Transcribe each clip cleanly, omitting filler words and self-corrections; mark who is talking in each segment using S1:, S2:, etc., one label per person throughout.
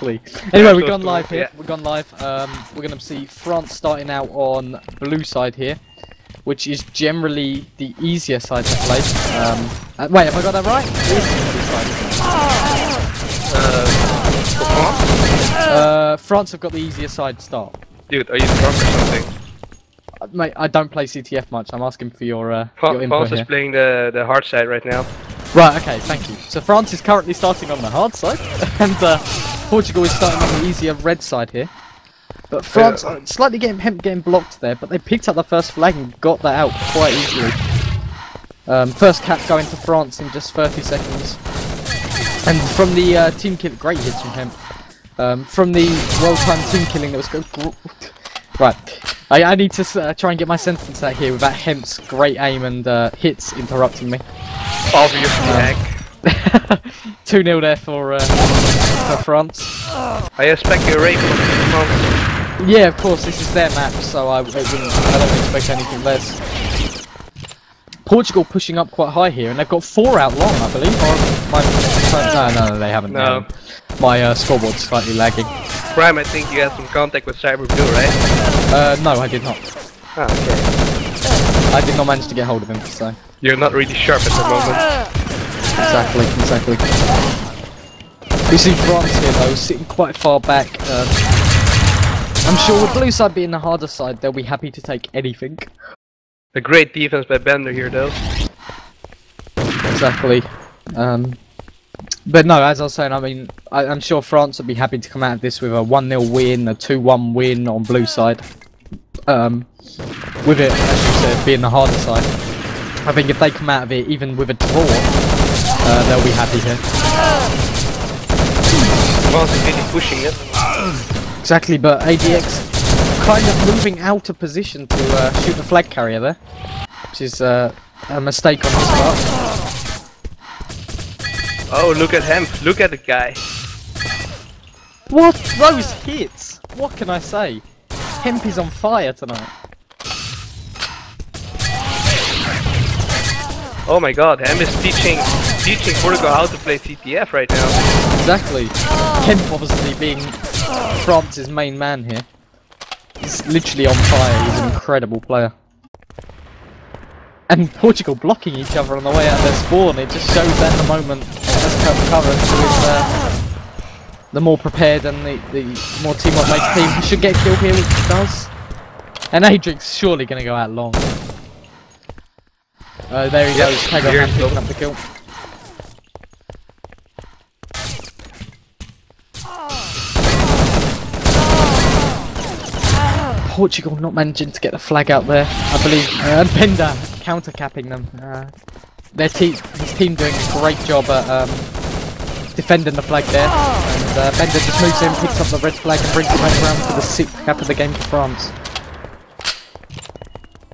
S1: Anyway, we've gone live here. We've gone live. We're going to see France starting out on blue side here, which is generally the easier side to play. Wait, have I got that right? It is the easier side. France have got the easier side to start.
S2: Dude, are you drunk or something?
S1: Mate, I don't play CTF much. I'm asking for your input
S2: France
S1: here.
S2: is playing the hard side right now.
S1: Right, okay, thank you. So France is currently starting on the hard side, and Portugal is starting on the easier red side here. But France are slightly getting blocked there, but they picked up the first flag and got that out quite easily. First cap going to France in just 30 seconds. And from the team kill, great hits from Hemp. From the well-timed team killing that was good. Right, I need to try and get my sentence out here without Hemp's great aim and hits interrupting me.
S2: Obviously, heck.
S1: 2-0 there for France.
S2: I expect a rape from France.
S1: Yeah, of course, this is their map, so I don't expect anything less. Portugal pushing up quite high here, and they've got 4 out long, I believe. Or no, they haven't.
S2: No.
S1: My scoreboard's slightly lagging.
S2: Prime, I think you had some contact with Cyber Blue, right?
S1: No, I did not.
S2: Ah, okay.
S1: I did not manage to get hold of him, so...
S2: You're not really sharp at the moment.
S1: Exactly. We see France here though, sitting quite far back. I'm sure with blue side being the harder side, they'll be happy to take anything.
S2: A great defense by Bender here though.
S1: Exactly. But no, as I was saying, I mean, I'm sure France would be happy to come out of this with a 1-0 win, a 2-1 win on blue side. With it, as you said, being the harder side. I think if they come out of it, even with a draw, they'll be happy here.
S2: France is really pushing it.
S1: Exactly, but ADX kind of moving out of position to shoot the flag carrier there, which is a mistake on his part.
S2: Oh, look at him! Look at the guy!
S1: What? Those hits! What can I say? Hemp is on fire tonight.
S2: Oh my god, Hem is teaching Portugal how to play CTF right now.
S1: Exactly. Hemp obviously being France's main man here. He's literally on fire, he's an incredible player. And Portugal blocking each other on the way out of their spawn, it just shows that in the moment as Current, who is the more prepared and the more teamwork based team, he should get a kill here, which he does. And Adric's surely going to go out long. There he goes, Kago picking up the kill. Portugal not managing to get the flag out there, I believe. Bender counter-capping them. His team doing a great job at defending the flag there. And Bender just moves in, picks up the red flag and brings it back around for the 6th cap of the game for France.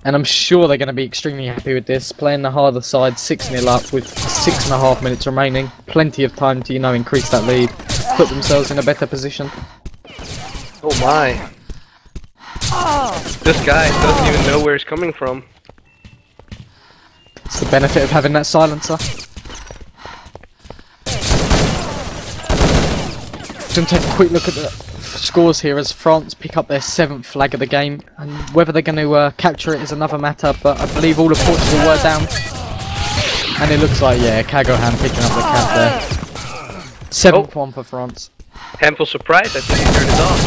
S1: And I'm sure they're going to be extremely happy with this. Playing the harder side, 6-0 up with 6.5 minutes remaining. Plenty of time to, increase that lead. Put themselves in a better position.
S2: Oh my. This guy doesn't even know where he's coming from.
S1: It's the benefit of having that silencer. Just going to take a quick look at the scores here as France pick up their 7th flag of the game, and whether they're going to capture it is another matter, but I believe all of Portugal were down. And it looks like, yeah, Kagohan picking up the cap there. 7th one for France.
S2: Handful surprise, I think he turned it off.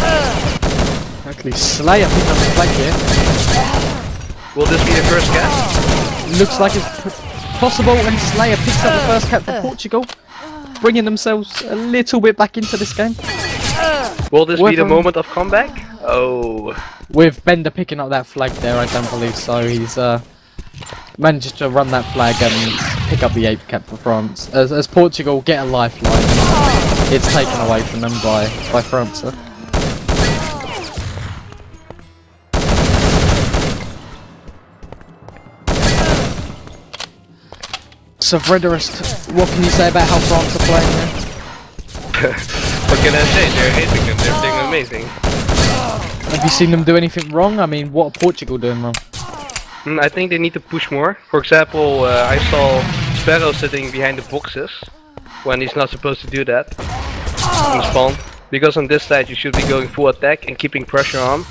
S1: Actually, Slayer picking up the flag here.
S2: Will this be the first cap?
S1: Looks like it's possible, and Slayer picks up the first cap for Portugal, bringing themselves a little bit back into this game.
S2: Will this be the moment of comeback? Oh.
S1: With Bender picking up that flag there, I don't believe so. He's managed to run that flag and pick up the 8th cap for France. As Portugal get a lifeline, it's taken away from them by France. So vrederust, what can you say about how France are playing there?
S2: What can I say? They're hating them, they're doing amazing.
S1: Have you seen them do anything wrong? I mean, what are Portugal doing wrong?
S2: I think they need to push more. For example, I saw Sparrow sitting behind the boxes when he's not supposed to do that in spawn. Because on this side you should be going full attack and keeping pressure on.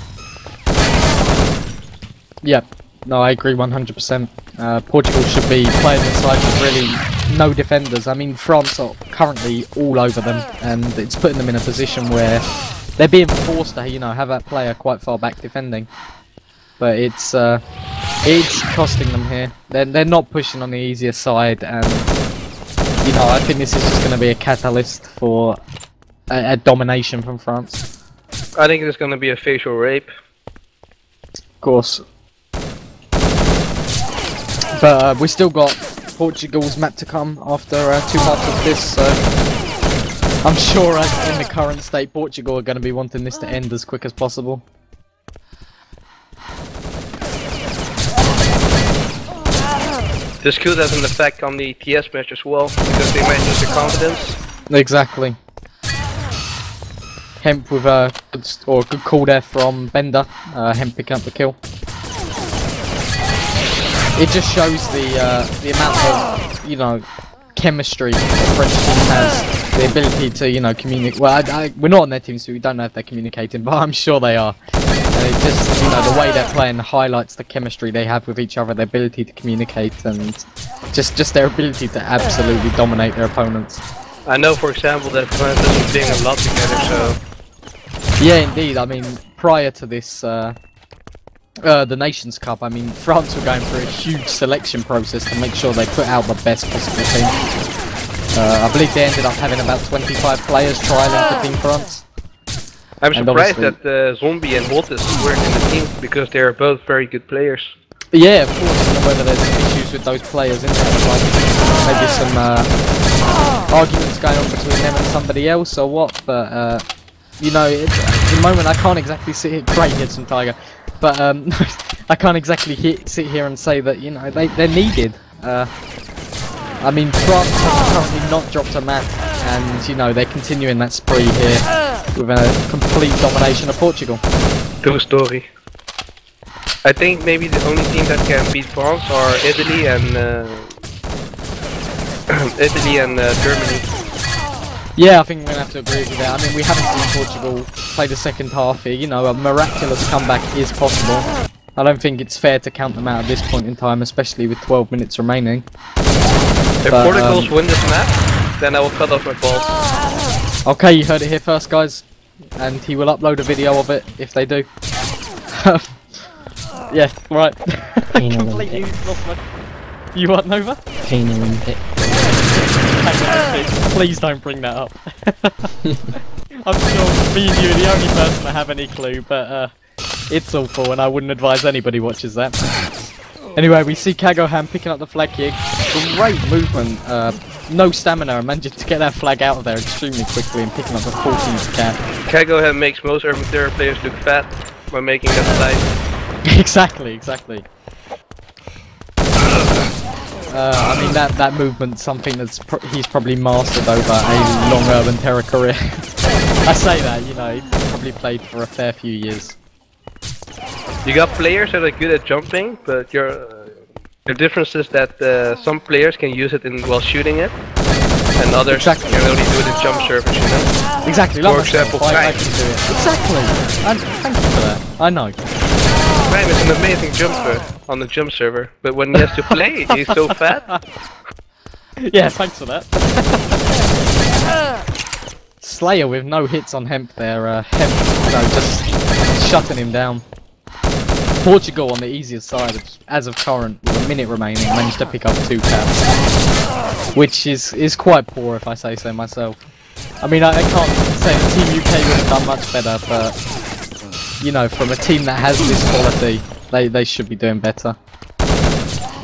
S1: Yeah, no, I agree 100%. Portugal should be playing the side with really no defenders. I mean, France are currently all over them, and it's putting them in a position where they're being forced to, you know, have that player quite far back defending. But it's costing them here. They're not pushing on the easier side, and you know, I think this is just going to be a catalyst for a domination from France.
S2: I think there's going to be a facial rape.
S1: Of course. But we still got Portugal's map to come after 2 halves of this, so I'm sure as in the current state Portugal are going to be wanting this to end as quick as possible.
S2: This could have an effect on the TS match as well, because they might lose their confidence.
S1: Exactly. Hemp with a good call there from Bender. Hemp picking up the kill. It just shows the amount of, you know, chemistry the French team has. The ability to, you know, communicate. Well, we're not on their team, so we don't know if they're communicating, but I'm sure they are. And it just, you know, the way they're playing highlights the chemistry they have with each other, their ability to communicate, and just their ability to absolutely dominate their opponents.
S2: I know, for example, that France has been playing a lot together, so...
S1: Yeah, indeed. I mean, prior to this, the Nations Cup, I mean, France were going through a huge selection process to make sure they put out the best possible team. I believe they ended up having about 25 players trialing for Team France.
S2: I'm surprised that Zombie and Woltis weren't in the team, because they are both very good players.
S1: Yeah, of course. I don't know whether there's some issues with those players in there, like maybe some arguments going on between them and somebody else or what, but you know, at the moment I can't exactly sit here, great hits from Tiger, but I can't exactly sit here and say that, you know, they're needed. I mean, France have currently not dropped a map, and you know, they're continuing that spree here with a complete domination of Portugal.
S2: True story. I think maybe the only team that can beat France are Italy and Germany.
S1: Yeah, I think we're gonna have to agree with that. I mean, we haven't seen Portugal play the second half here. You know, a miraculous comeback is possible. I don't think it's fair to count them out at this point in time, especially with 12 minutes remaining.
S2: If Portugal's win this match, then I will cut off my balls.
S1: Okay, you heard it here first, guys, and he will upload a video of it if they do. Yeah, right. Completely lost my... You what, Nova?
S3: Pain Olympic.
S1: Please don't bring that up. I'm sure me and you are the only person that have any clue, but it's awful and I wouldn't advise anybody watches that. Anyway, we see Kagohan picking up the flag here. Great movement, no stamina, and managing to get that flag out of there extremely quickly and picking up the 14th cap.
S2: Kagohan makes most urban terror players look fat by making that slide.
S1: Exactly. I mean, that movement's something that's he's probably mastered over a long urban terror career. I say that, you know, he's probably played for a fair few years.
S2: You got players that are good at jumping, but your difference is that some players can use it while shooting it, and others can only do it in jump servers, you know?
S1: Exactly,
S2: for example,
S1: I can do it. Exactly! And thank you for that, I know.
S2: Prime is an amazing jumper on the jump server, but when he has to play, he's so fat.
S1: Yeah, thanks for that. Slayer with no hits on Hemp there, Hemp, you know, just shutting him down. Portugal on the easier side, as of current, with a minute remaining, managed to pick up 2 caps. Which is quite poor if I say so myself. I mean, I can't say the Team UK would have done much better, but... You know, from a team that has this quality, they should be doing better.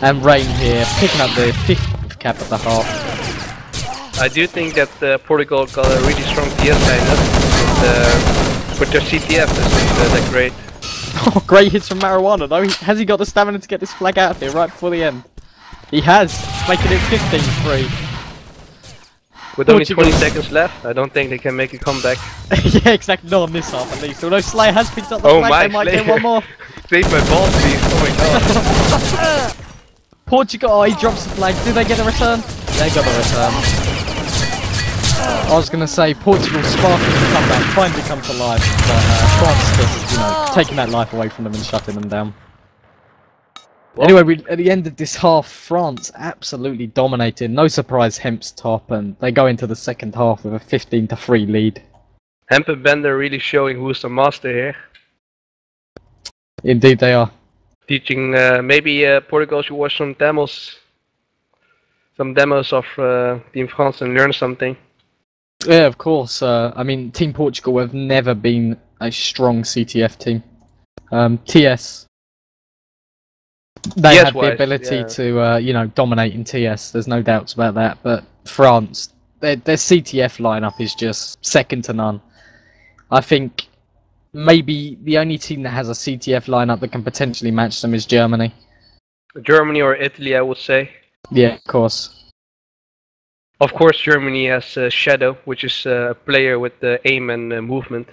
S1: And Rain here, picking up the 5th cap at the half.
S2: I do think that Portugal got a really strong TS lineup, but their CTF isn't that great.
S1: Oh, great hits from Marijuana though. Has he got the stamina to get this flag out of here right before the end? He has, making it 15-3.
S2: With only 20 seconds left, I don't think they can make a comeback.
S1: Yeah, exactly. Not on this half at least. Although Slayer has picked up the flag, they might get one more.
S2: Save my balls, please. Oh my god.
S1: Portugal, oh, he drops the flag. Do they get a return? They got a return. I was going to say Portugal's sparkling comeback finally come to life, but France just, you know, taking that life away from them and shutting them down. Well, anyway, at the end of this half, France absolutely dominated. No surprise, Hemp's top, and they go into the second half with a 15-3 lead.
S2: Hemp and Bender really showing who's the master here.
S1: Indeed, they are.
S2: Teaching, maybe Portugal should watch some demos of Team France and learn something.
S1: Yeah, of course. I mean, Team Portugal have never been a strong CTF team. TS. They have the ability to, you know, dominate in TS. There's no doubts about that. But France, their CTF lineup is just second to none. I think maybe the only team that has a CTF lineup that can potentially match them is Germany.
S2: Germany or Italy, I would say.
S1: Yeah, of course.
S2: Of course, Germany has Shadow, which is a player with aim and movement.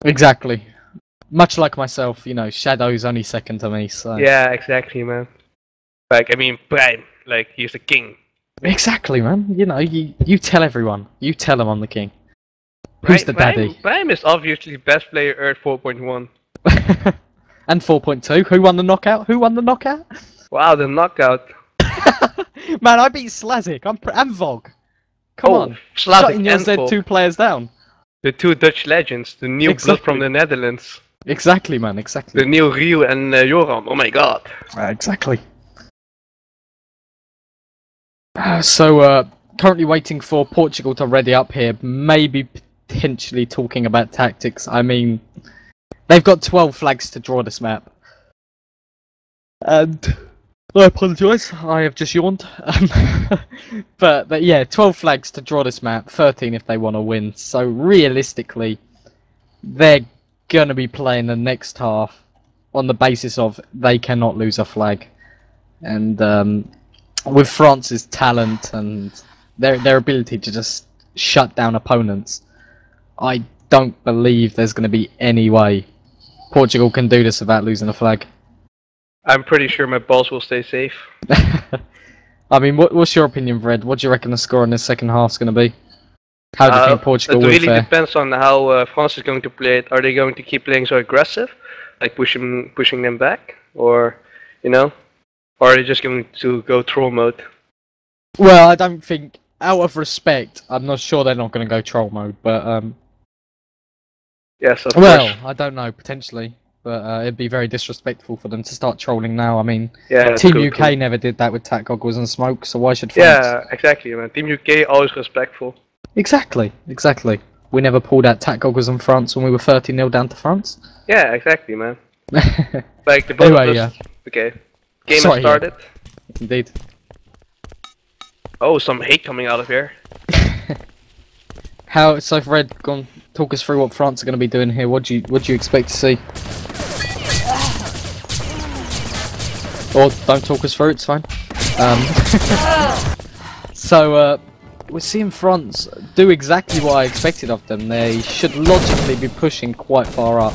S1: Exactly. Much like myself, you know, Shadow's only second to me, so...
S2: Yeah, exactly, man. Like, I mean, Prime, like, he's the king.
S1: Exactly, man. You know, you tell everyone. You tell them I'm the king. Who's the daddy?
S2: Prime is obviously best player Earth 4.1.
S1: And 4.2. Who won the knockout? Who won the knockout?
S2: Wow, the knockout.
S1: Man, I beat Slazik. I'm Vog. Come on.
S2: Slazik
S1: shutting your Z2 players down.
S2: The two Dutch legends. The new blood from the Netherlands.
S1: Exactly, man. Exactly.
S2: The new Rio and Joran. Oh my god.
S1: Exactly. So, currently waiting for Portugal to ready up here. Maybe potentially talking about tactics. I mean, they've got 12 flags to draw this map. And I apologise, I have just yawned. But yeah, 12 flags to draw this map, 13 if they want to win. So realistically, they're going to be playing the next half on the basis of they cannot lose a flag. And with France's talent and their ability to just shut down opponents, I don't believe there's going to be any way Portugal can do this without losing a flag.
S2: I'm pretty sure my balls will stay safe.
S1: I mean, what's your opinion, Vred? What do you reckon the score in the second half is going to be? How do you think Portugal will fare?
S2: It really depends on how France is going to play it. Are they going to keep playing so aggressive, like pushing them back, or, you know, or are they just going to go troll mode?
S1: Well, I don't think, out of respect, I'm not sure they're not going to go troll mode, but
S2: yes, of
S1: well,
S2: course.
S1: I don't know, potentially. But it'd be very disrespectful for them to start trolling now. I mean,
S2: yeah,
S1: Team UK never did that with tack goggles and smoke, so why should France?
S2: Yeah, exactly, man. Team UK always respectful.
S1: Exactly, exactly. We never pulled out tack goggles in France when we were 30-0 down to France.
S2: Yeah, exactly, man. Like the both of us. Okay, game has started.
S1: Yeah. Indeed.
S2: Oh, some hate coming out of here.
S1: So Fred, go on, talk us through what France are going to be doing here. What do you expect to see? Or don't talk us through, it's fine. So, we're seeing France do exactly what I expected of them. They should logically be pushing quite far up.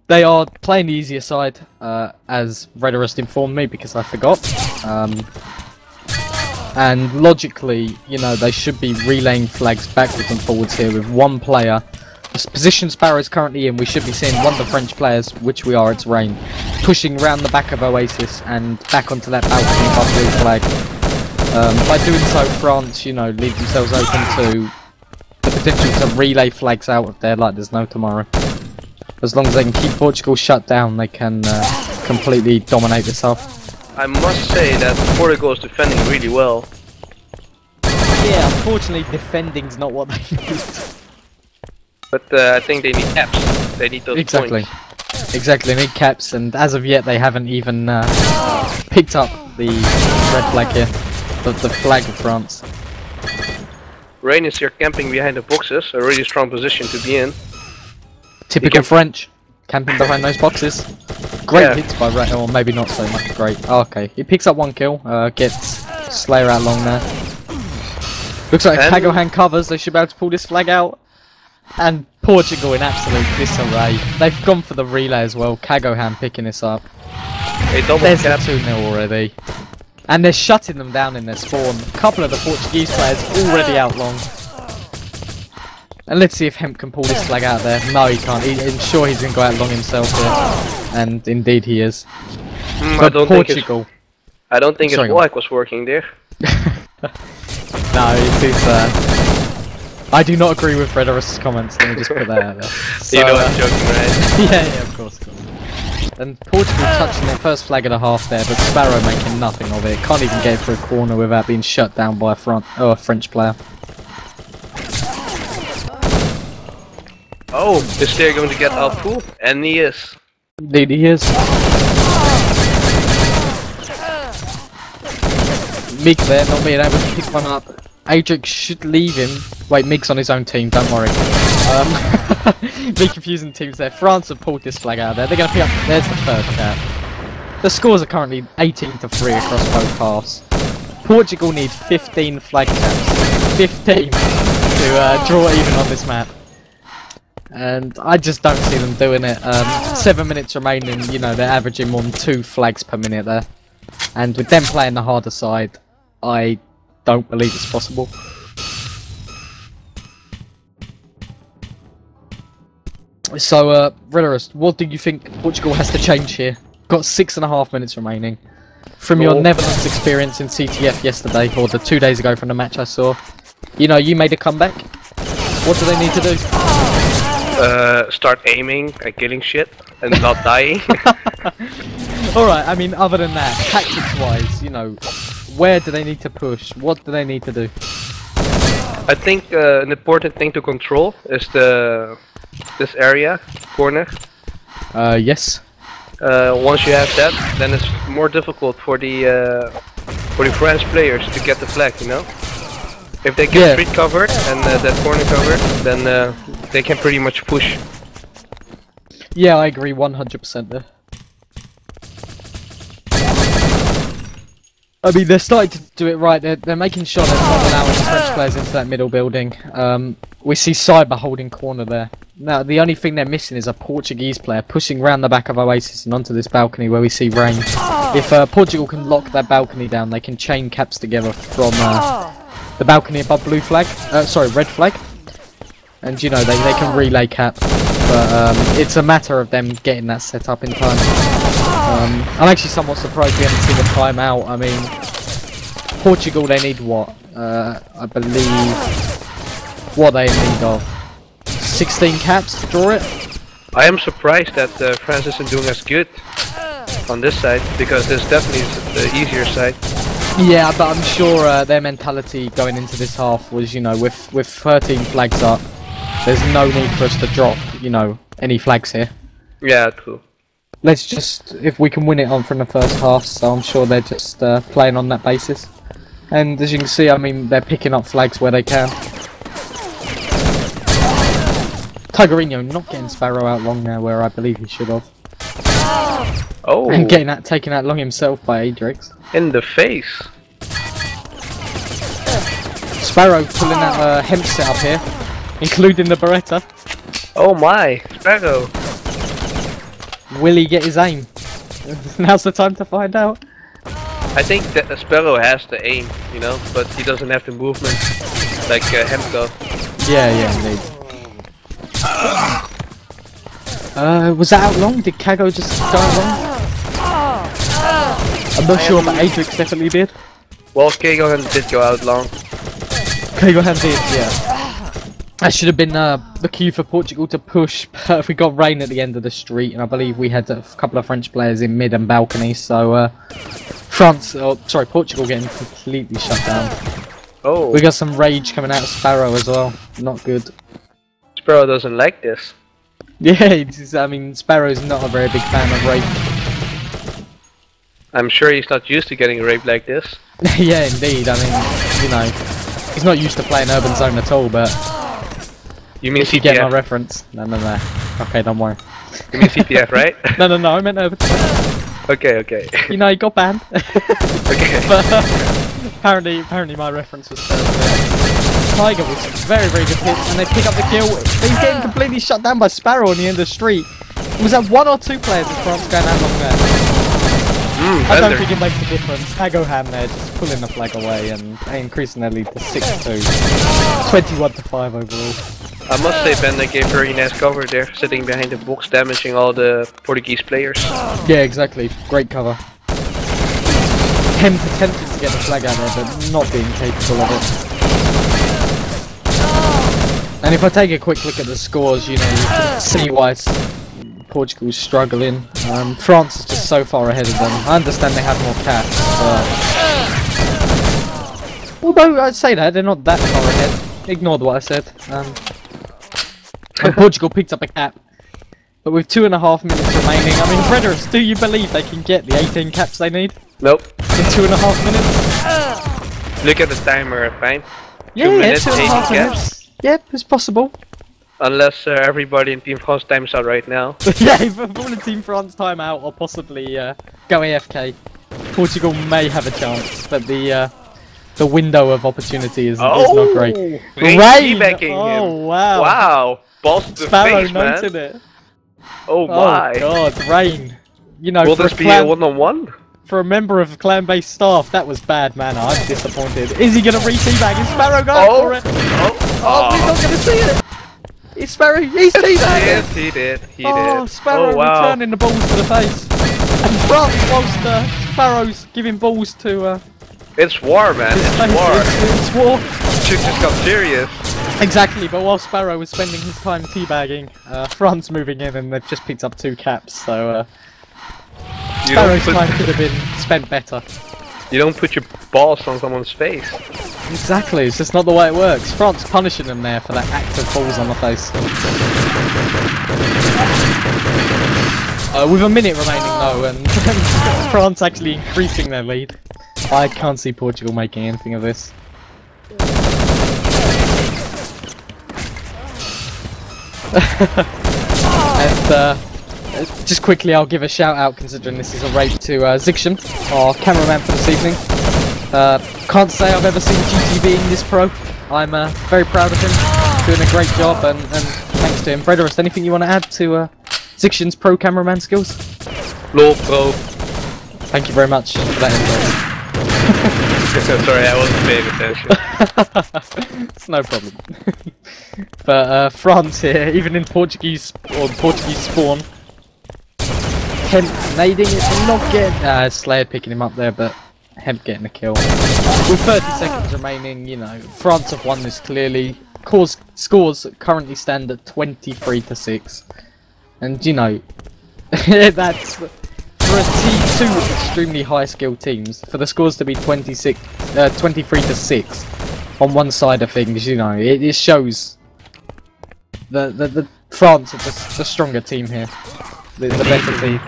S1: They are playing the easier side, as vrederust informed me, because I forgot. And logically, you know, they should be relaying flags backwards and forwards here with one player. The position Sparrow is currently in, we should be seeing one of the French players, which we are, it's Rain, pushing round the back of Oasis and back onto that balcony above blue flag. By doing so, France, you know, leave themselves open to the potential to relay flags out of there like there's no tomorrow. As long as they can keep Portugal shut down, they can completely dominate this half.
S2: I must say that Portugal is defending really well.
S1: Yeah, unfortunately, defending's not what they need.
S2: But I think they need caps. They need those points.
S1: Exactly, they need caps, and as of yet, they haven't even picked up the red flag here, the flag of France.
S2: Rain is here camping behind the boxes, a really strong position to be in.
S1: Typical French, camping behind those boxes. Great hits by Rain, or maybe not so much great. Oh, okay, he picks up one kill, gets Slayer out long there. Looks like Kagohan covers, they should be able to pull this flag out. And Portugal in absolute disarray. They've gone for the relay as well, Kagohan picking this up.
S2: There's
S1: the 2-0 already. And they're shutting them down in their spawn. A couple of the Portuguese players already out long. And let's see if Hemp can pull this flag out there. No, he can't. I'm sure he's going to go out long himself here. And indeed he is. But Portugal...
S2: I don't think his flag was working there.
S1: No, it's I do not agree with vrederust's comments, let me just put that out there. So,
S2: you know I'm joking, right?
S1: yeah, of course. And Portugal touching their first flag of the half there, but Sparrow making nothing of it. Can't even get through a corner without being shut down by a French player.
S2: Oh, is Slayer going to get out full? And he is.
S1: Indeed he is. Mig there, not being able to pick one up. Adrix should leave him. Wait, Mig's on his own team, don't worry. Big confusing teams there. France have pulled this flag out there. They're going to pick up... There's the third cap. The scores are currently 18-3 across both halves. Portugal need 15 flag caps. 15 to draw even on this map. And I just don't see them doing it. 7 minutes remaining, you know, they're averaging more than 2 flags per minute there. And with them playing the harder side, I don't believe it's possible. So, vrederust, what do you think Portugal has to change here? Got 6.5 minutes remaining. From your Netherlands experience in CTF yesterday, or the 2 days ago from the match I saw, you know, you made a comeback. What do they need to do?
S2: Start aiming and killing shit and not dying.
S1: Alright, I mean, other than that, tactics-wise, you know, where do they need to push? What do they need to do?
S2: I think an important thing to control is this area, corner.
S1: Yes.
S2: Once you have that, then it's more difficult for the French players to get the flag, you know? If they get street covered and that corner covered, then they can pretty much push.
S1: Yeah, I agree 100% there. I mean, they're starting to do it right. They're making sure they're not allowing French players into that middle building. We see Cyber holding corner there. Now, the only thing they're missing is a Portuguese player pushing round the back of Oasis and onto this balcony where we see Rain. If Portugal can lock that balcony down, they can chain caps together from the balcony above blue flag. Sorry, red flag. And, you know, they can relay cap. But it's a matter of them getting that set up in time. I'm actually somewhat surprised we haven't seen a timeout. I mean, Portugal, they need what? I believe... What are they in need of? 16 caps to draw it?
S2: I am surprised that France isn't doing as good on this side, because this definitely is the easier side.
S1: Yeah, but I'm sure their mentality going into this half was, you know, with 13 flags up, there's no need for us to drop, you know, any flags here.
S2: Yeah, true.
S1: Let's just, if we can win it on from the first half, so I'm sure they're just playing on that basis. And as you can see, I mean, they're picking up flags where they can. Tigerino not getting Sparrow out long now, where I believe he should have.
S2: Oh!
S1: And taking out long himself by Adrix.
S2: In the face!
S1: Sparrow pulling out Hemp setup here, including the Beretta.
S2: Oh my! Sparrow!
S1: Will he get his aim? Now's the time to find out.
S2: I think that Sparrow has the aim, you know, but he doesn't have the movement like Hemp does.
S1: Yeah, indeed. Was that out long? Did Kago just go out long? I'm not sure, but Adrix definitely did.
S2: Well, Kago did go out long.
S1: Kago did, yeah. That should have been the cue for Portugal to push, but we got rain at the end of the street, and I believe we had a couple of French players in mid and balcony, so Portugal getting completely shut down.
S2: Oh.
S1: We got some rage coming out of Sparrow as well. Not good.
S2: Sparrow doesn't like this.
S1: Yeah, I mean, Sparrow's not a very big fan of rape.
S2: I'm sure he's not used to getting raped like this.
S1: Yeah, indeed. I mean, you know, he's not used to playing Urban Zone at all, but...
S2: You mean
S1: if you get my reference? No. Okay, don't worry.
S2: You mean CPF, right?
S1: No, I meant Urban Zone.
S2: Okay.
S1: You know, he got banned.
S2: Okay.
S1: But apparently my reference was Tiger with some very good hits, and they pick up the kill. He's getting completely shut down by Sparrow on the end of the street. Was that 1 or 2 players as France going out long there? I don't think it makes a difference. I go ham there, just pulling the flag away and increasing their lead to 6-2. 21-5 overall.
S2: I must say Bender gave very nice cover there, sitting behind the box, damaging all the Portuguese players.
S1: Yeah, exactly. Great cover. Him attempting to get the flag out there, but not being capable of it. And if I take a quick look at the scores, you know, you can see why Portugal's struggling. France is just so far ahead of them. I understand they have more caps, but... although I'd say that, they're not that far ahead. Ignore what I said. And Portugal picked up a cap. But with 2.5 minutes remaining, I mean, vrederust, do you believe they can get the 18 caps they need?
S2: Nope.
S1: In 2.5 minutes?
S2: Look at the timer, fine.
S1: Yeah,
S2: 2 minutes,
S1: 2.5
S2: 18
S1: minutes. Yep, it's possible.
S2: Unless everybody in Team France times out right now.
S1: Yeah, if all the Team France time out or possibly go AFK, Portugal may have a chance, but the window of opportunity is not great.
S2: Rain!
S1: Oh wow!
S2: Wow! Balls to the
S1: Sparrow
S2: face, man.
S1: noted it.
S2: Oh my!
S1: Oh god, Rain! You know,
S2: will this be a one-on-one?
S1: For a member of Clanbase staff, that was bad, man. I'm disappointed. Is he gonna re-teabag? Is Sparrow going for it? Oh, we're not gonna see it. It's Sparrow. He's teabagging.
S2: Yes, he did. He did.
S1: Sparrow returning the balls to the face. And France, whilst Sparrow's giving balls to.
S2: It's war, man. It's war.
S1: It's war.
S2: Shit just got serious.
S1: Exactly, but while Sparrow was spending his time teabagging, France moving in and they've just picked up 2 caps, so Sparrow's time could have been spent better.
S2: You don't put your balls on someone's face.
S1: Exactly, it's just not the way it works. France punishing them there for that act of balls on the face. With a minute remaining though, and France actually increasing their lead. I can't see Portugal making anything of this. And just quickly, I'll give a shout out, considering this is a raid, to Xixion, our cameraman for this evening. Can't say I've ever seen GTV in this pro. I'm very proud of him, doing a great job, and thanks to him. vrederust, anything you want to add to Xixion's pro cameraman skills?
S2: Lol, bro.
S1: Thank you very much for that intro.
S2: Sorry, I wasn't paying attention.
S1: It's no problem. But France here, even in Portuguese spawn, Hemp nading it and not getting Slayer picking him up there, but Hemp getting a kill. With 30 seconds remaining, you know, France have won this clearly. Scores currently stand at 23-6, and you know, that's for a two extremely high-skilled teams. For the scores to be 23-6 on one side of things, you know, it shows the France are the stronger team here. The better team.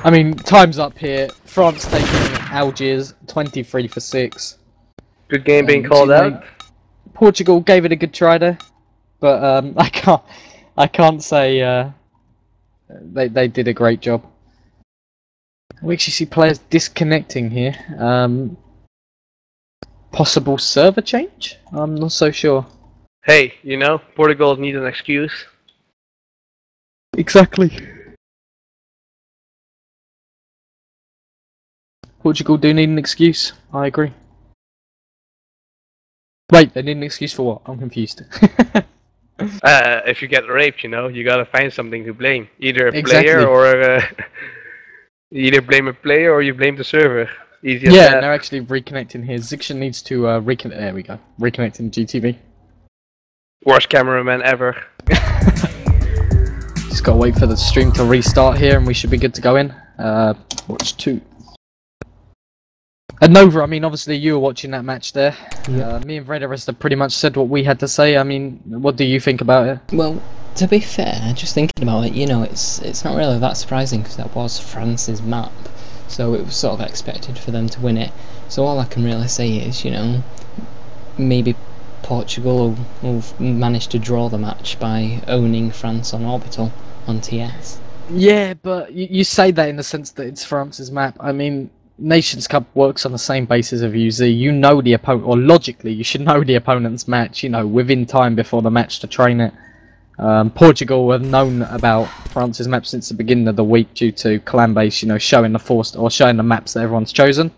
S1: I mean, time's up here. France taking Algiers 23-6.
S2: Good game being called out.
S1: Portugal gave it a good try there, but I can't say they did a great job. We actually see players disconnecting here. Possible server change? I'm not so sure.
S2: Hey, you know, Portugal needs an excuse.
S1: Exactly. Portugal do need an excuse. I agree. Wait, they need an excuse for what? I'm confused.
S2: If you get raped, you know, you gotta find something to blame. Either a player or either blame a player or you blame the server. Easy as that.
S1: Yeah, they're actually reconnecting here. Xixion needs to reconnect. There we go. Reconnecting GTV.
S2: Worst cameraman ever.
S1: Just gotta wait for the stream to restart here, and we should be good to go in. Watch 2. And Nova, I mean, obviously you were watching that match there. Yep. Me and vrederust have pretty much said what we had to say. I mean, what do you think about it?
S3: Well, to be fair, just thinking about it, you know, it's not really that surprising because that was France's map, so it was sort of expected for them to win it. So all I can really say is, you know, maybe Portugal will manage to draw the match by owning France on Orbital on TS.
S1: Yeah, but you say that in the sense that it's France's map. I mean, Nations Cup works on the same basis of UZ. You know the opponent, or logically, you should know the opponent's match, you know, within time before the match to train it. Portugal have known about France's map since the beginning of the week due to Clanbase, you know, showing the maps that everyone's chosen.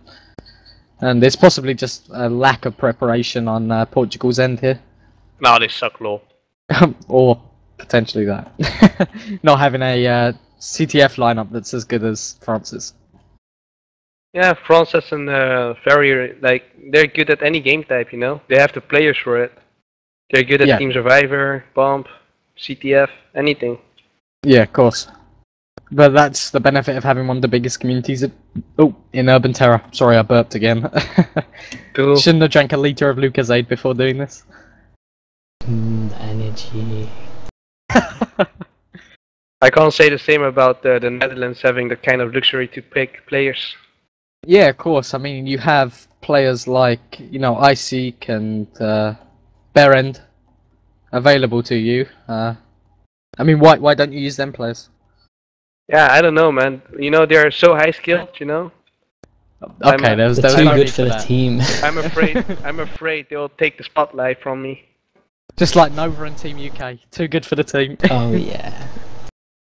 S1: And there's possibly just a lack of preparation on Portugal's end here.
S2: No, they suck low.
S1: Or potentially that. Not having a CTF lineup that's as good as France's.
S2: Yeah, France has an very, like, they're good at any game type, you know? They have the players for it. They're good at Team Survivor, Bomb, CTF, anything.
S1: Yeah, of course. But that's the benefit of having one of the biggest communities in Urban Terror. Sorry, I burped again.
S2: Cool.
S1: Shouldn't have drank a litre of Lucozade before doing this.
S3: Energy.
S2: I can't say the same about the Netherlands having the kind of luxury to pick players.
S1: Yeah, of course. I mean, you have players like, you know, Iseek and Berend available to you. I mean, why don't you use them players?
S2: Yeah, I don't know, man. You know, they're so high skilled, you know?
S1: Okay, there's
S3: too
S1: no
S3: good
S1: need
S3: for the
S1: that.
S3: team.
S2: I'm afraid they'll take the spotlight from me.
S1: Just like Nova and Team UK. Too good for the team.
S3: Oh, yeah.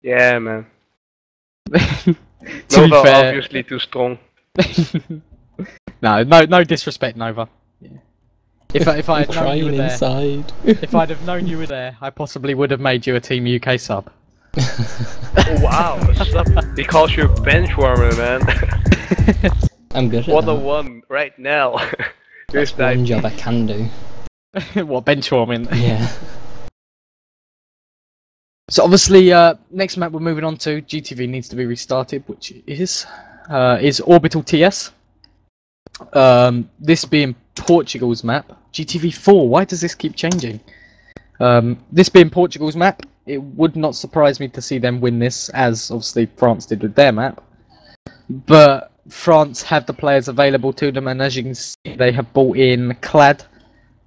S2: Yeah, man.
S1: To
S2: Nova
S1: be fair,
S2: obviously too strong.
S1: no disrespect, Nova. Yeah. If I had known you were
S3: Crying
S1: there,
S3: inside.
S1: if I'd have known you were there, I possibly would have made you a Team UK sub.
S2: Oh, wow, a sub. He calls you a bench warmer, man.
S3: I'm good at
S2: What a
S3: that.
S2: one right now.
S3: That's one job I can do.
S1: What, bench warming?
S3: Yeah.
S1: So obviously, next map we're moving on to, GTV needs to be restarted, which is Orbital TS. This being Portugal's map. GTV 4, why does this keep changing? This being Portugal's map, it would not surprise me to see them win this, as obviously France did with their map. But France have the players available to them, and as you can see, they have brought in Clad.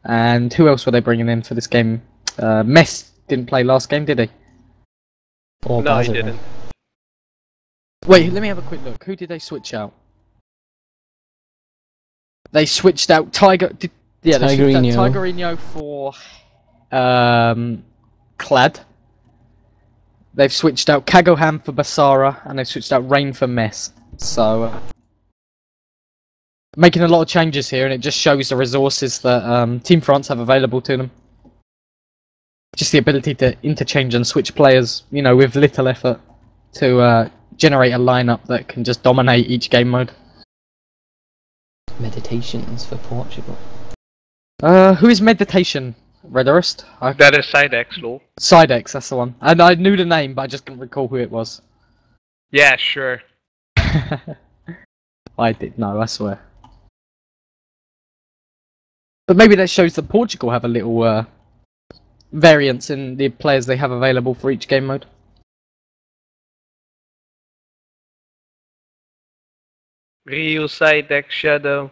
S1: And who else were they bringing in for this game? Mess didn't play last game, did he?
S3: Or
S2: No, he
S3: Basel.
S2: didn't.
S1: Wait, let me have a quick look. Who did they switch out? They switched out Tigerino. Yeah, they switched out Tigerino for Clad. They've switched out Kagoham for Basara, and they've switched out Rain for Mess. So, making a lot of changes here, and it just shows the resources that Team France have available to them. Just the ability to interchange and switch players, you know, with little effort to generate a lineup that can just dominate each game mode.
S3: Meditations for Portugal.
S1: Who is Meditation? vrederust?
S2: That is side X, lol.
S1: Sidex, that's the one. And I knew the name, but I just couldn't recall who it was.
S2: Yeah, sure.
S1: I did know, I swear. But maybe that shows that Portugal have a little variance in the players they have available for each game mode.
S2: Ryu, side X, Shadow.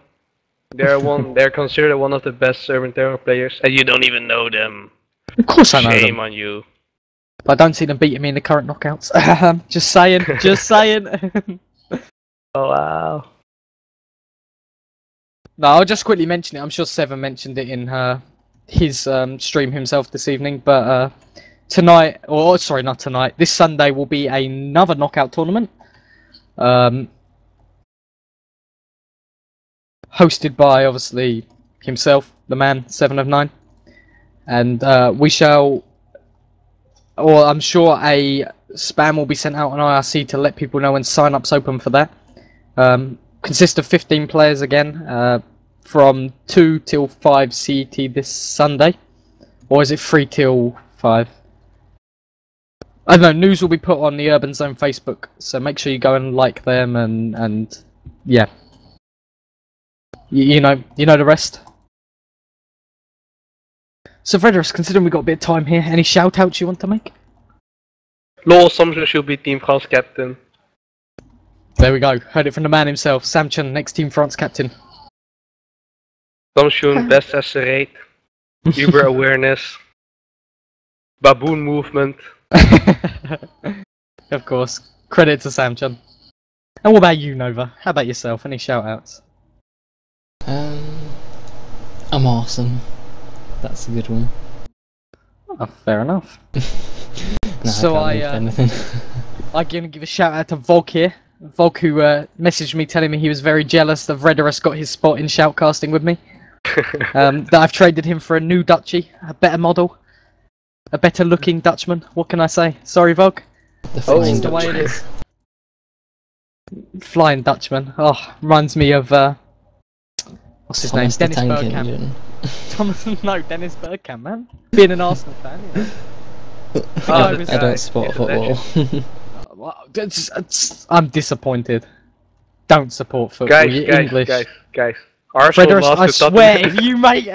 S2: They're considered one of the best Urban Terror players, and you don't even know them.
S1: Of course I know
S2: Shame
S1: them.
S2: on you.
S1: But I don't see them beating me in the current knockouts. Just saying, just saying.
S2: Oh wow.
S1: No, I'll just quickly mention it. I'm sure Seven mentioned it in his stream himself this evening. But tonight, or sorry, not tonight. This Sunday will be another knockout tournament, hosted by obviously himself, the man, 7 of 9, and we shall. Or I'm sure a spam will be sent out on IRC to let people know when sign-ups open for that. Consists of 15 players again, from 2 till 5 CET this Sunday. Or is it 3 till 5? I don't know, news will be put on the Urban Zone Facebook, so make sure you go and like them and yeah. You know the rest. So vrederust, considering we've got a bit of time here, any shout-outs you want to make?
S2: Lol, Samson should be Team France captain.
S1: There we go, heard it from the man himself, Samson, next Team France captain.
S2: Samson, best as rate, Uber awareness, baboon movement.
S1: Of course, credit to Samson. And what about you, Nova? How about yourself? Any shout-outs?
S3: I'm awesome. That's a good one.
S1: Oh, fair enough.
S3: No,
S1: So
S3: I'm
S1: gonna give a shout out to Vog here. Vog, who messaged me telling me he was very jealous that vrederust got his spot in shoutcasting with me. That I've traded him for a new Dutchie, a better model, a better looking Dutchman. What can I say? Sorry, Vog.
S3: The flying
S1: the way it
S3: Dutchman.
S1: is. Flying Dutchman. Oh, reminds me of what's his
S3: Thomas
S1: name?
S3: the
S1: Dennis
S3: Tank
S1: Bergkamp.
S3: Engine.
S1: Dennis Bergkamp, man. Being an Arsenal fan, you know.
S3: I don't support football.
S1: I'm disappointed. Don't support football. You English.
S2: Guys. Arsenal
S1: vrederust, I
S2: lost to
S1: swear,
S2: Tottenham.
S1: if you make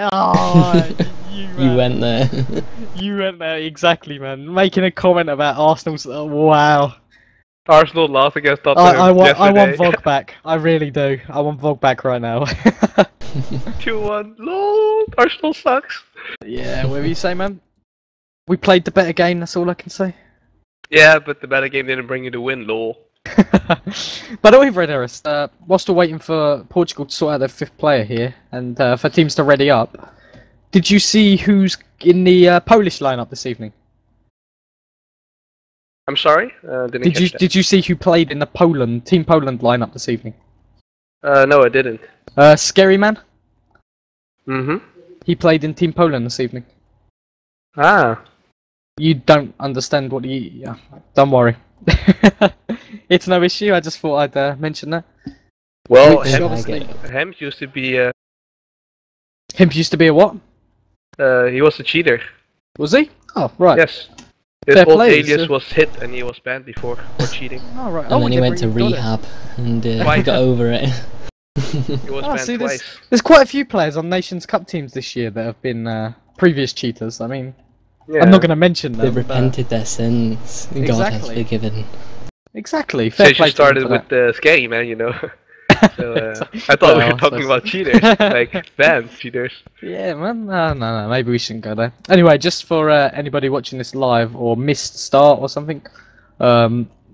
S3: You went there.
S1: You went there, exactly, man. Making a comment about Arsenal's. Oh, wow.
S2: Arsenal lost against Tottenham
S1: I want
S2: yesterday.
S1: Vog back. I really do. I want Vog back right now.
S2: 2-1. Lol. Arsenal sucks.
S1: Yeah, what do you say, man? We played the better game. That's all I can say.
S2: Yeah, but the better game didn't bring you the win. Lol.
S1: By the way, vrederust, whilst we're waiting for Portugal to sort out their 5th player here, and for teams to ready up, did you see who's in the Polish lineup this evening?
S2: I'm sorry. Didn't catch that.
S1: Did you see who played in the Team Poland lineup this evening?
S2: No, I didn't.
S1: Scary Man.
S2: Mm-hmm.
S1: He played in Team Poland this evening.
S2: Ah.
S1: You don't understand what he... Yeah, don't worry. It's no issue, I just thought I'd mention that.
S2: Well,
S1: Which obviously...
S2: Hem used to be...
S1: Him used to be a what?
S2: he was a cheater.
S1: Was he? Oh, right.
S2: Yes. His
S1: Fair
S2: old
S1: play,
S2: alias
S1: so-
S2: was hit and he was banned before for cheating.
S1: Oh, right.
S3: And then he went to rehab and got over it.
S2: He was banned
S1: see,
S2: twice.
S1: there's quite a few players on Nations Cup teams this year that have been previous cheaters. I mean,
S2: Yeah.
S1: I'm not going to mention them.
S3: They've repented their sins. God has
S1: Exactly.
S3: forgiven.
S1: Exactly. Fair
S2: Since
S1: play
S2: you
S1: to them
S2: started
S1: for
S2: with
S1: that.
S2: Scary Man, you know. So, I thought we
S1: Well,
S2: were talking
S1: I
S2: about
S1: suppose.
S2: cheaters, like banned cheaters.
S1: Yeah, man. No. Maybe we shouldn't go there. Anyway, just for anybody watching this live or missed start or something,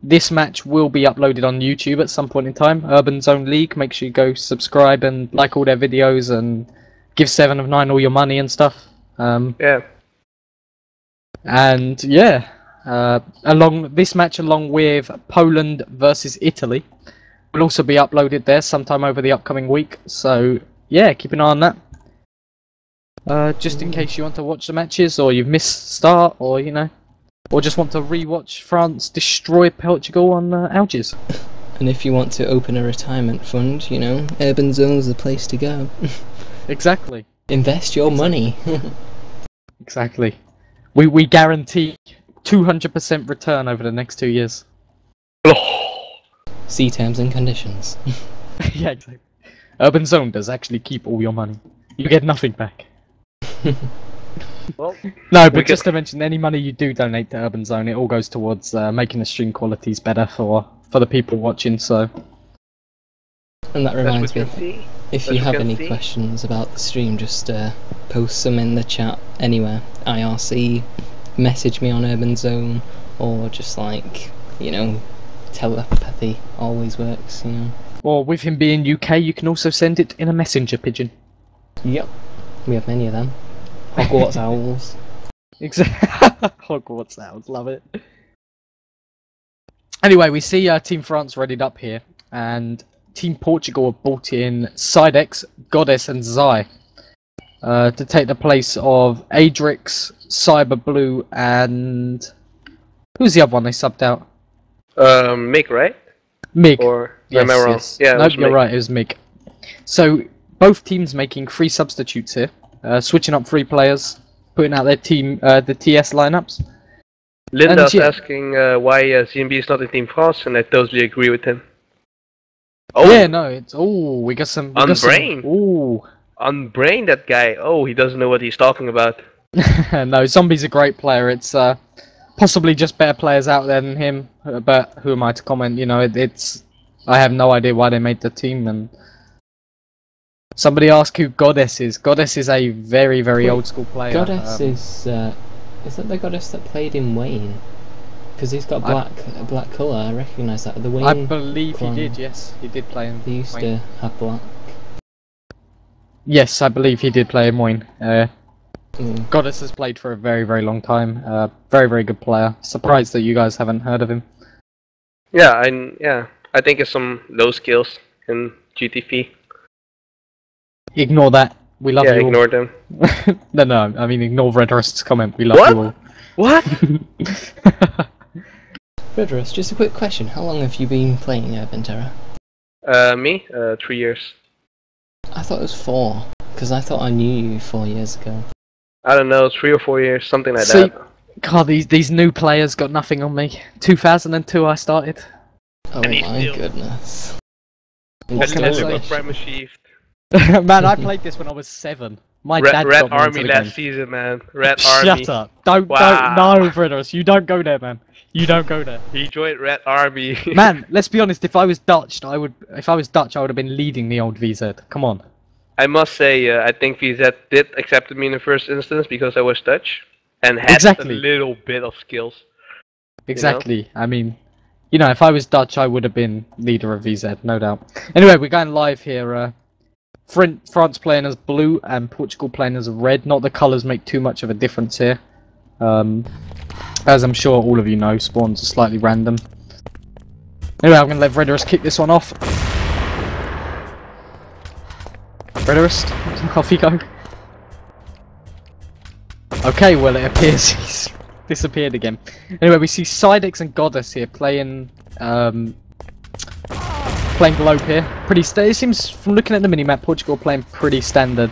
S1: this match will be uploaded on YouTube at some point in time. Urban Zone League. Make sure you go subscribe and like all their videos and give 7 of 9 all your money and stuff.
S2: Yeah.
S1: And yeah, along this match, along with Poland versus Italy, will also be uploaded there sometime over the upcoming week. So yeah, keep an eye on that. Just in case you want to watch the matches, or you've missed start, or you know, or just want to re-watch France destroy Portugal on Algiers.
S3: And if you want to open a retirement fund, you know, Urban Zone's the place to go.
S1: Exactly.
S3: Invest your money.
S1: Exactly. We guarantee 200% return over the next 2 years.
S3: See terms and conditions.
S1: Yeah, exactly. Urban Zone does actually keep all your money. You get nothing back.
S2: Well,
S1: No,
S2: we
S1: but just
S2: could-
S1: to mention, any money you do donate to Urban Zone, it all goes towards making the stream qualities better for the people watching. So
S3: And that
S2: that's
S3: reminds
S2: what
S3: me,
S2: you can see.
S3: if
S2: As
S3: you
S2: you
S3: have
S2: can
S3: any
S2: see.
S3: questions about the stream, just post some in the chat anywhere. IRC, message me on Urban Zone, or just like, you know, telepathy always works, you know.
S1: or with him being UK, you can also send it in a messenger pigeon.
S3: Yep. We have many of them. Hogwarts owls.
S1: Exactly. Hogwarts Owls, love it. Anyway, we see Team France readied up here, and Team Portugal have brought in Sidex, Goddess, and Zai to take the place of Adrix, Cyber Blue, and who's the other one they subbed out?
S2: Mick, right?
S1: Mig.
S2: Or
S1: Yes,
S2: am I wrong?
S1: yes.
S2: Yeah, it
S1: Nope,
S2: was
S1: you're
S2: Mick.
S1: right, it was Mig. So, both teams making 3 substitutes here, switching up 3 players, putting out their team, the TS lineups.
S2: Linda's
S1: yeah.
S2: asking why CMB is not in Team France, and I totally agree with him. Oh,
S1: Yeah, no, it's we got some.
S2: Unbrain.
S1: Ooh,
S2: unbrain that guy. Oh, he doesn't know what he's talking about.
S1: no, Zombie's a great player. It's possibly just better players out there than him, but who am I to comment? You know, it's. I have no idea why they made the team. And somebody asked who Goddess is. Goddess is a very, very
S3: Wait,
S1: old school player.
S3: Goddess is that the Goddess that played in Wayne? Because he's got a black colour, I recognise that. The Wayne
S1: I believe
S3: clan,
S1: he did. Yes, he did play in.
S3: They used
S1: Wayne.
S3: to have black.
S1: Yes, I believe he did play in Wayne. Goddess has played for a very, very long time. Very, very good player. Surprised that you guys haven't heard of him.
S2: Yeah, I think it's some low skills in GTP.
S1: Ignore that. We love
S2: Yeah,
S1: you all.
S2: ignore them.
S1: No, I mean ignore vrederust's comment. We love
S2: What?
S1: you all.
S2: What?
S3: vrederust, just a quick question. How long have you been playing Ventera?
S2: Me? 3 years.
S3: I thought it was 4, because I thought I knew you 4 years ago.
S2: I don't know, 3 or 4 years, something like
S1: See,
S2: that.
S1: God, these new players got nothing on me. 2002 I started.
S3: Oh
S2: And he's
S3: my
S2: still-
S3: goodness.
S1: What can I
S2: Let's
S1: say?
S2: go Prime Achieved.
S1: Man, I played this when I was 7. My dad
S2: Red
S1: got me
S2: Army
S1: into the
S2: last
S1: game.
S2: season, man. Red
S1: Shut
S2: Army.
S1: up! Don't
S2: Wow.
S1: no, vrederust. You don't go there, man. You don't go there.
S2: He joined Red Army.
S1: Man, let's be honest. If I was Dutch, I would. If I was Dutch, I would have been leading the old VZ. Come on.
S2: I must say, I think VZ did accept me in the first instance because I was Dutch and had
S1: Exactly.
S2: a little bit of skills.
S1: Exactly. I mean, you know, if I was Dutch, I would have been leader of VZ, no doubt. Anyway, we're going live here. France playing as blue and Portugal playing as red. Not the colours make too much of a difference here. As I'm sure all of you know, spawns are slightly random. Anyway, I'm going to let vrederust kick this one off. vrederust, off you go. Okay, well it appears he's disappeared again. Anyway, we see Sidex and Goddess here playing playing globe here. It seems, from looking at the minimap, Portugal playing pretty standard.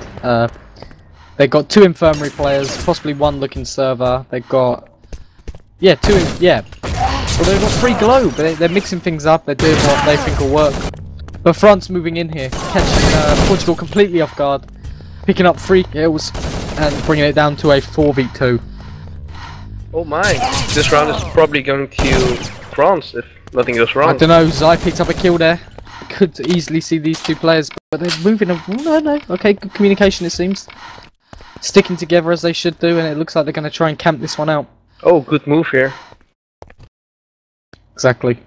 S1: They've got 2 infirmary players, possibly 1 looking server. They've got... Yeah, 2... Yeah. Well, they've got 3 globe. They're mixing things up. They're doing what they think will work. But France moving in here, catching Portugal completely off guard. Picking up 3 kills and bringing it down to a 4v2.
S2: Oh my, this round is probably going to France if nothing goes wrong.
S1: I don't know, Zai picked up a kill there. Could easily see these 2 players, but they're moving. No. Okay, good communication it seems. Sticking together as they should do, and it looks like they're going to try and camp this one out.
S2: Oh, good move here.
S1: Exactly.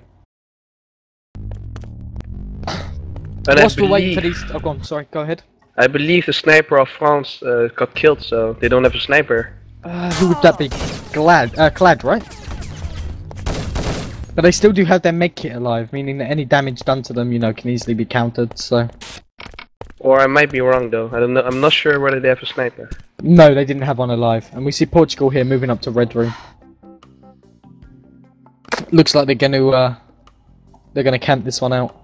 S2: And
S1: Whilst we're waiting for these... Oh, go on, sorry, go ahead.
S2: I believe the sniper of France got killed, so they don't have a sniper.
S1: Who would that be? Clad, right? But they still do have their medkit alive, meaning that any damage done to them, you know, can easily be countered, so...
S2: Or I might be wrong though, I don't know, I'm not sure whether they have a sniper.
S1: No, they didn't have one alive. And we see Portugal here moving up to red room. Looks like they're gonna camp this one out.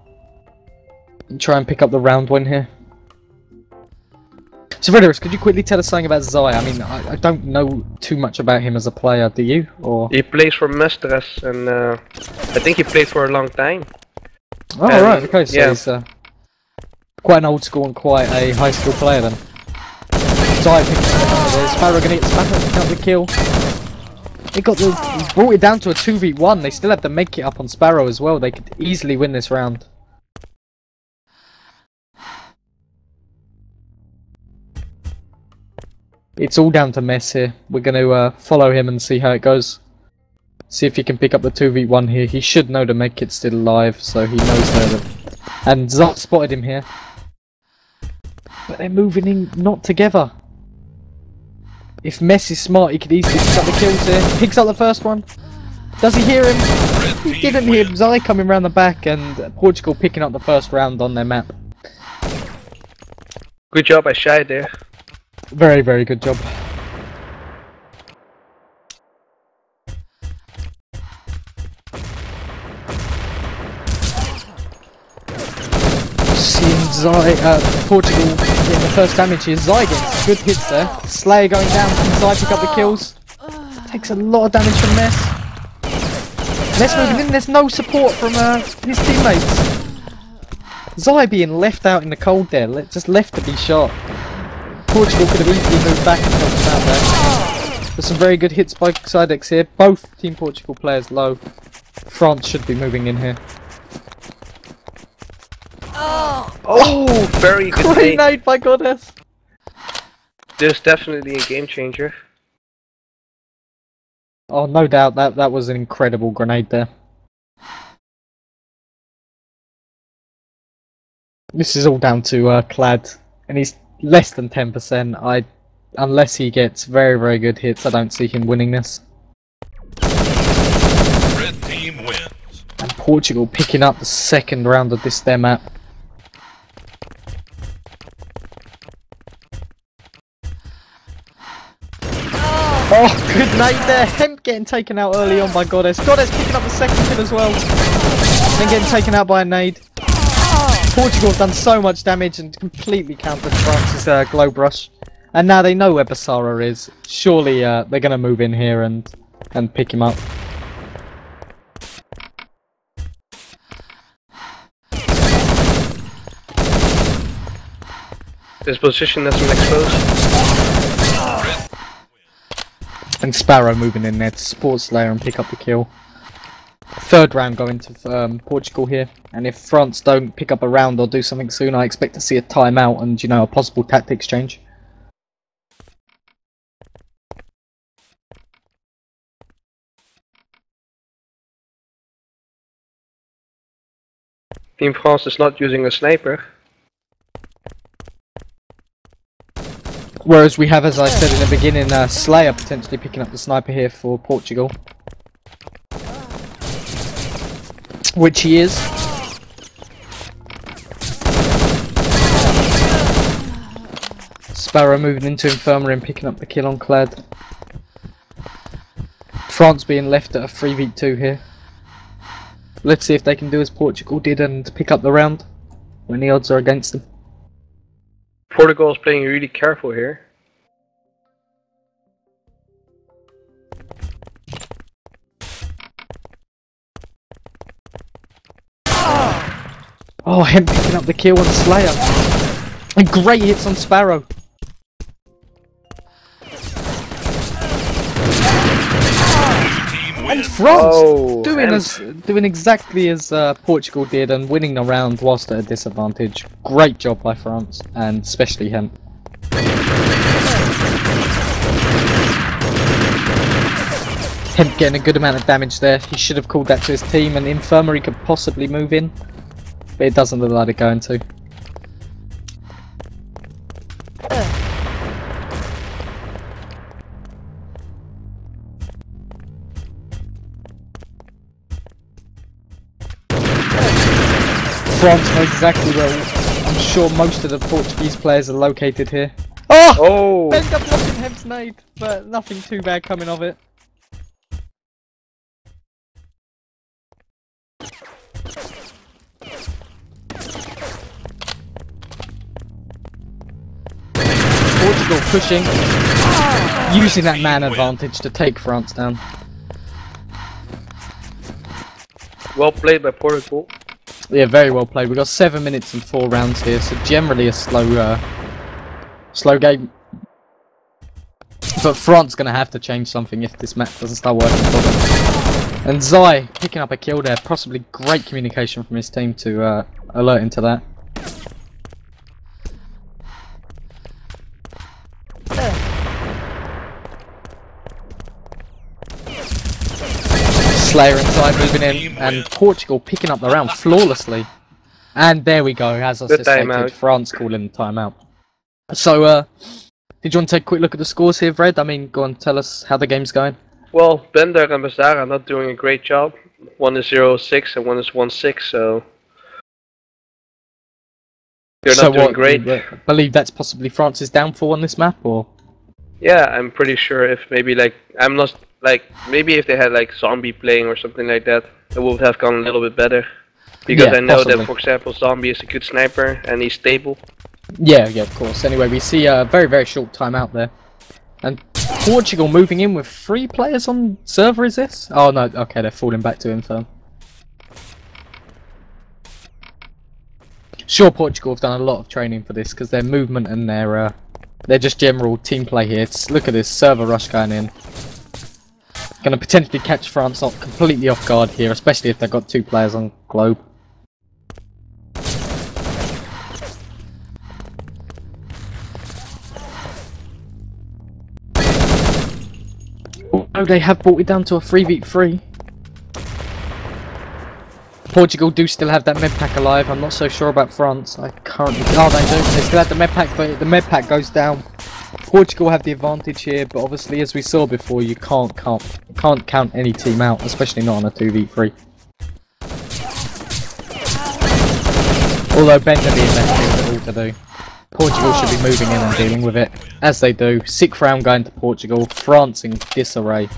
S1: And try and pick up the round win here. So vrederust, could you quickly tell us something about Zai? I mean, I don't know too much about him as a player, do you? Or...
S2: He plays for Mestres and I think he played for a long time.
S1: Oh, right, okay, so
S2: yeah.
S1: he's quite an old school and quite a high school player then. Zai picking up there, Sparrow gonna get Sparrow picking up the kill. They brought it down to a 2v1, they still have to make it up on Sparrow as well, they could easily win this round. It's all down to Mess here. We're going to follow him and see how it goes. See if he can pick up the 2v1 here. He should know to make it still alive, so he knows that. And Zot spotted him here. But they're moving in not together. If Mess is smart, he could easily pick up the kills here. Picks up the first one. Does he hear him? He didn't hear Zai coming around the back, and Portugal picking up the first round on their map.
S2: Good job by Shy there.
S1: Very, very good job. Seeing Zai, Portugal getting the first damage here. Zai getting good hits there. Slayer going down. Can Zai pick up the kills? Takes a lot of damage from Mess. Mess moving in. There's no support from his teammates. Zai being left out in the cold there. Just left to be shot. Portugal could have easily moved back and helped him out there. There's some very good hits by Sidex here. Both Team Portugal players low. France should be moving in here.
S2: Oh, very good
S1: Great
S2: nade.
S1: nade by Goddess.
S2: There's definitely a game changer.
S1: Oh, no doubt that was an incredible grenade there. This is all down to Clad, and he's less than 10%. unless he gets very, very good hits, I don't see him winning this.
S4: Red team wins.
S1: And Portugal picking up the second round of this their map. Oh, good nade there. Hemp getting taken out early on by Goddess. Goddess picking up the second kill as well. Then getting taken out by a nade. Portugal have done so much damage and completely countered France's globe rush. And now they know where Basara is. Surely they're going to move in here and pick him up.
S2: This position has been exposed.
S1: And Sparrow moving in there to support Slayer and pick up the kill. Third round going to Portugal here, and if France don't pick up a round or do something soon, I expect to see a timeout and, you know, a possible tactics change.
S2: Team France is not using a sniper.
S1: Whereas we have, as I said in the beginning, Slayer potentially picking up the sniper here for Portugal. Which he is. Sparrow moving into Infirmary and picking up the kill on Clad. France being left at a 3v2 here. Let's see if they can do as Portugal did and pick up the round when the odds are against them.
S2: Portugal is playing really careful here.
S1: Oh, him picking up the kill on Slayer. And great hits on Sparrow. And France doing exactly as Portugal did and winning the round whilst at a disadvantage. Great job by France, and especially him. Hemp getting a good amount of damage there. He should have called that to his team, and the Infirmary could possibly move in. But it doesn't look like they're going to. France know exactly where I'm sure most of the Portuguese players are located here. Oh! End up blocking Hemp's nade, but nothing too bad coming of it. Portugal pushing, using that man advantage to take France down.
S2: Well played by Portugal.
S1: Yeah, very well played. We've got 7 minutes and 4 rounds here, so generally a slow game. But France going to have to change something if this map doesn't start working for them. And Zai picking up a kill there, possibly great communication from his team to alert him to that. Slayer and Zai moving in, and Portugal picking up the round flawlessly. And there we go, as I suspected, France calling the timeout. So, did you want to take a quick look at the scores here, Vred? I mean, go on, tell us how the game's going.
S2: Well, Bender and Basara are not doing a great job. One is 0-6 and one is 1-6, so they're not doing great.
S1: I believe that's possibly France's downfall on this map, or?
S2: Yeah, I'm pretty sure if maybe maybe if they had like Zombie playing or something like that, it would have gone a little bit better. Because yeah, I know that, for example, Zombie is a good sniper and he's stable. Yeah, of course. Anyway, we see a very, very short timeout there. And Portugal moving in with 3 players on server, is this? Oh no, okay, they're falling back to Infirm. Sure, Portugal have done a lot of training for this, because their movement and their just general team play here. Look at this server rush going in. Going to potentially catch France completely off guard here, especially if they've got 2 players on globe. Oh, they have brought it down to a 3v3. Portugal do still have that med pack alive. I'm not so sure about France. I currently... Oh, they do. They still have the med pack, but the med pack goes down.
S1: Portugal have the advantage here, but obviously, as we saw before, you can't count any team out, especially not on a 2v3. Although Bender being left here with it all to do. Portugal should be moving in and dealing with it, as they do. 6th round going to Portugal, France in disarray.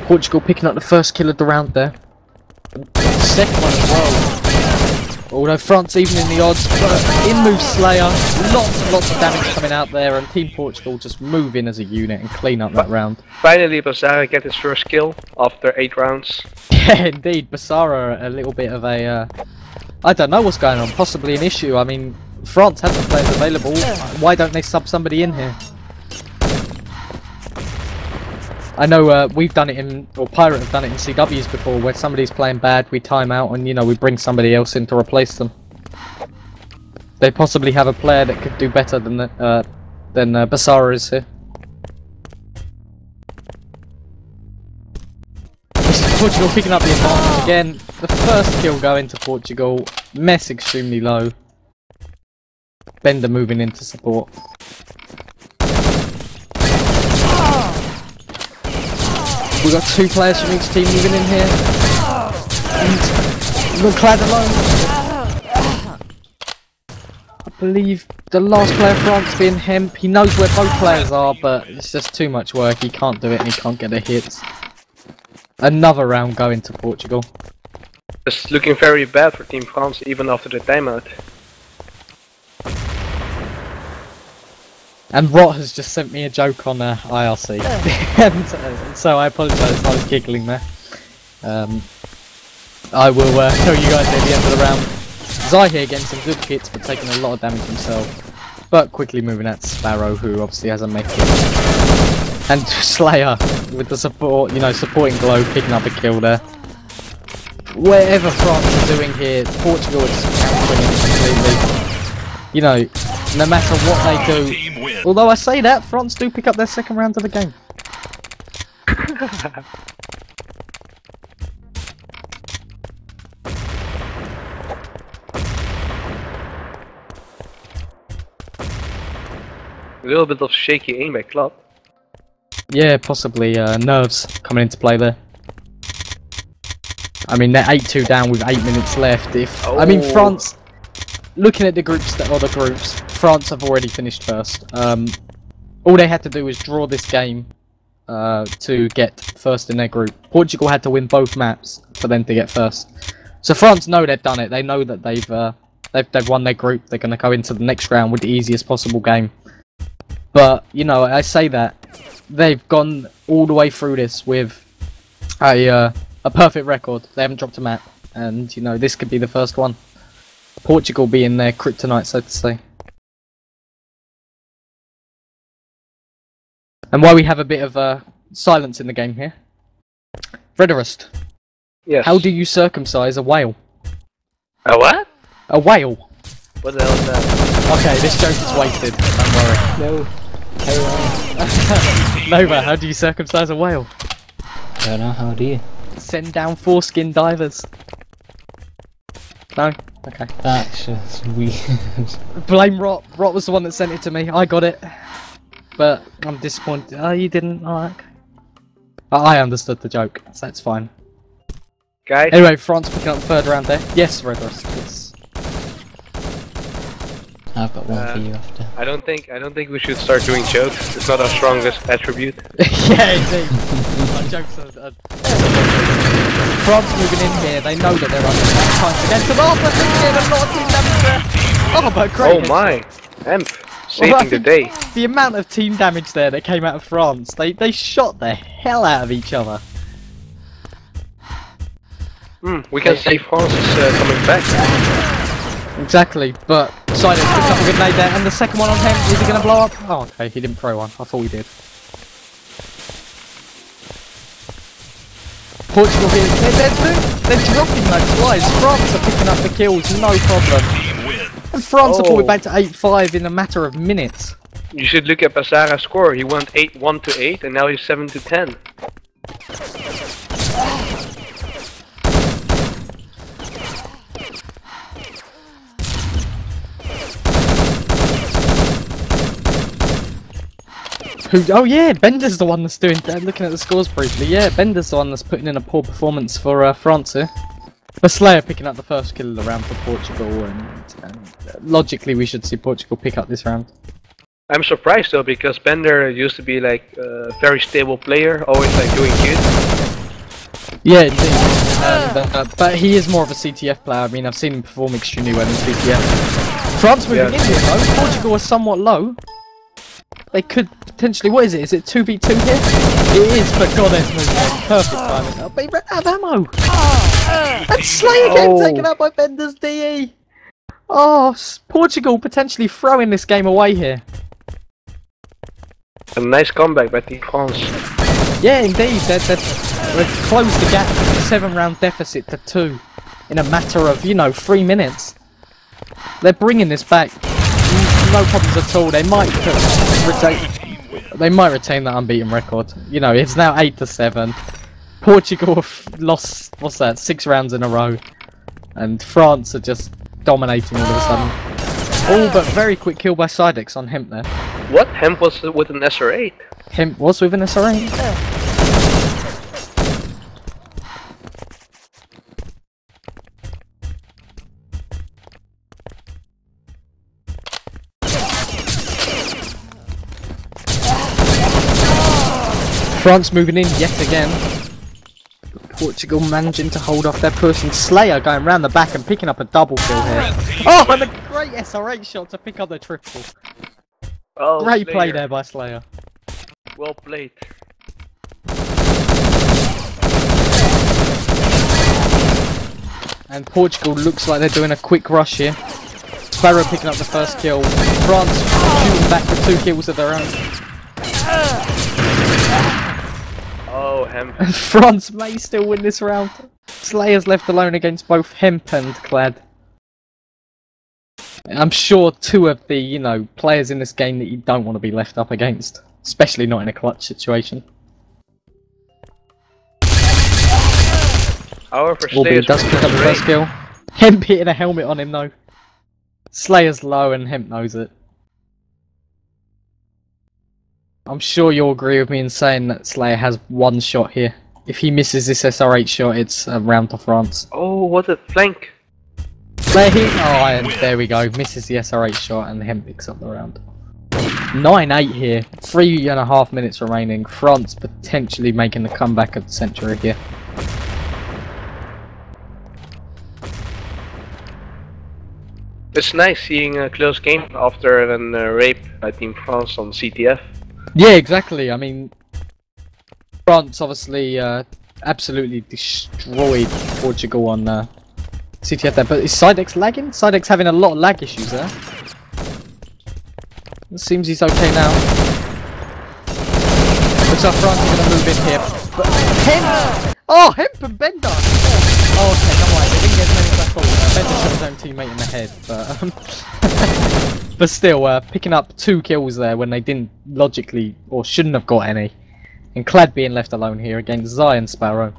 S1: Portugal picking up the first kill of the round there. Second one as well. Although France even in the odds, but in moves Slayer, lots and lots of damage coming out there, and Team Portugal just move in as a unit and clean up that round.
S2: Finally, Basara get his first kill after 8 rounds.
S1: Yeah, indeed, Basara a little bit of a, I don't know what's going on, possibly an issue. I mean, France have the players available, why don't they sub somebody in here? I know we've done it in, or Pirate have done it in CWs before, where somebody's playing bad, we time out and, you know, we bring somebody else in to replace them. They possibly have a player that could do better than Basara is here. Portugal picking up the advantage again. The first kill going to Portugal. Mess extremely low. Bender moving into support. We've got 2 players from each team moving in here. And we've got Clad alone. I believe the last player for France being Hemp. He knows where both players are, but it's just too much work. He can't do it and he can't get the hits. Another round going to Portugal.
S2: It's looking very bad for Team France even after the timeout.
S1: And Rot has just sent me a joke on IRC, and so I apologise, I was giggling there. I will tell you guys at the end of the round. Zai here getting some good hits, but taking a lot of damage himself. But quickly moving out to Sparrow, who obviously has a mech hit. And Slayer with the support, you know, supporting Glow, picking up a kill there. Whatever France are doing here, Portugal are just countering it completely. You know, no matter what they do. Although I say that, France do pick up their second round of the game.
S2: A little bit of shaky aim by Club.
S1: Yeah, possibly nerves coming into play there. I mean, they're 8-2 down with 8 minutes left. I mean, France, looking at the groups France have already finished first. All they had to do was draw this game to get first in their group. Portugal had to win both maps for them to get first. So France know they've done it. They know that they've won their group. They're going to go into the next round with the easiest possible game. But you know, I say that they've gone all the way through this with a perfect record. They haven't dropped a map, and you know, this could be the first one. Portugal being their kryptonite, so to say. And while we have a bit of silence in the game here, vrederust.
S2: Yes.
S1: How do you circumcise a whale?
S2: A what?
S1: A whale.
S2: What the hell is that?
S1: Okay, this joke is wasted. Don't worry.
S3: No. Hey,
S1: Nova, how do you circumcise a whale?
S3: I don't know, how do you?
S1: Send down foreskin divers. No? Okay.
S3: That's just weird.
S1: Blame Rot. Rot was the one that sent it to me. I got it. But I'm disappointed. Oh, you didn't? Oh, okay. I understood the joke, so that's fine.
S2: Guys.
S1: Anyway, France picking up the third round there. Yes, vrederust. Yes.
S3: I've got one for you after.
S2: I don't think we should start doing jokes. It's not our strongest attribute.
S1: Yeah, indeed. My jokes are... France moving in here. They know that they're under times against them. Oh, but they did a lot of team damage there. Oh, but great.
S2: Oh my, Emp saving the day.
S1: The amount of team damage there that came out of France. They shot the hell out of each other.
S2: We can say France is coming back.
S1: Exactly, but Silence picks up a good nade there, and the second one on him, is he going to blow up? Oh, okay, he didn't throw one. I thought he did. Portugal here, they're dropping like flies. France are picking up the kills, no problem. And France have pulled it back to 8-5 in a matter of minutes.
S2: You should look at Basara's score. He went 1 to 8, and now he's 7 to 10.
S1: Oh yeah, Bender's the one that's doing. Looking at the scores briefly, yeah, Bender's the one that's putting in a poor performance for France here. But Slayer picking up the first kill of the round for Portugal, and logically we should see Portugal pick up this round.
S2: I'm surprised though, because Bender used to be like a very stable player, always like doing good.
S1: Yeah, indeed. And, but he is more of a CTF player. I mean, I've seen him perform extremely well in CTF. France moving in here though. Portugal was somewhat low. They could potentially, what is it? Is it 2v2 here? It is, but God, there's movement. Perfect timing. Oh, but he ran out of ammo! And Slayer getting taken out by Bender's DE! Oh, Portugal potentially throwing this game away here.
S2: A nice comeback by Team France.
S1: Yeah, indeed. They've closed the gap from a 7-round deficit to 2 in a matter of, you know, 3 minutes. They're bringing this back. No problems at all. They might retain that unbeaten record. You know, it's now 8-7. Portugal have lost, what's that, 6 rounds in a row, and France are just dominating all of a sudden. Oh, but very quick kill by Sidex on Hemp there.
S2: What? Hemp was with an SR8?
S1: Hemp was with an SR8? Yeah. France moving in yet again. Portugal managing to hold off their push, and Slayer going round the back and picking up a double kill here. Oh, and a great SR8 shot to pick up the triple.
S2: Oh,
S1: great
S2: Slayer.
S1: play there by Slayer.
S2: Well played.
S1: And Portugal looks like they're doing a quick rush here. Sparrow picking up the first kill. France shooting back with 2 kills of their own.
S2: Oh, Hemp.
S1: France may still win this round. Slayer's left alone against both Hemp and Clad. I'm sure 2 of the, you know, players in this game that you don't want to be left up against. Especially not in a clutch situation.
S2: However,
S1: Albeit does pick up the first kill. Hemp hitting a helmet on him though. Slayer's low and Hemp knows it. I'm sure you'll agree with me in saying that Slayer has 1 shot here. If he misses this SR8 shot, it's a round to France.
S2: Oh, what a flank!
S1: Slayer hit. Oh, and there we go. Misses the SR8 shot, and Hemp picks up the round. 9-8 here. 3.5 minutes remaining. France potentially making the comeback of the century here.
S2: It's nice seeing a close game after a rape by Team France on CTF.
S1: Yeah, exactly. I mean, France obviously absolutely destroyed Portugal on CTF there, but is Sidex lagging? Sidex having a lot of lag issues there. It seems he's okay now. Looks like France are going to move in here. But Hemp! Oh, Hemp and Bender! Oh, okay, don't worry. They didn't get as many as I thought. Bender shot his own teammate in the head, but... but still, picking up 2 kills there when they didn't logically, or shouldn't have got any. And Clad being left alone here against Zai and Sparrow.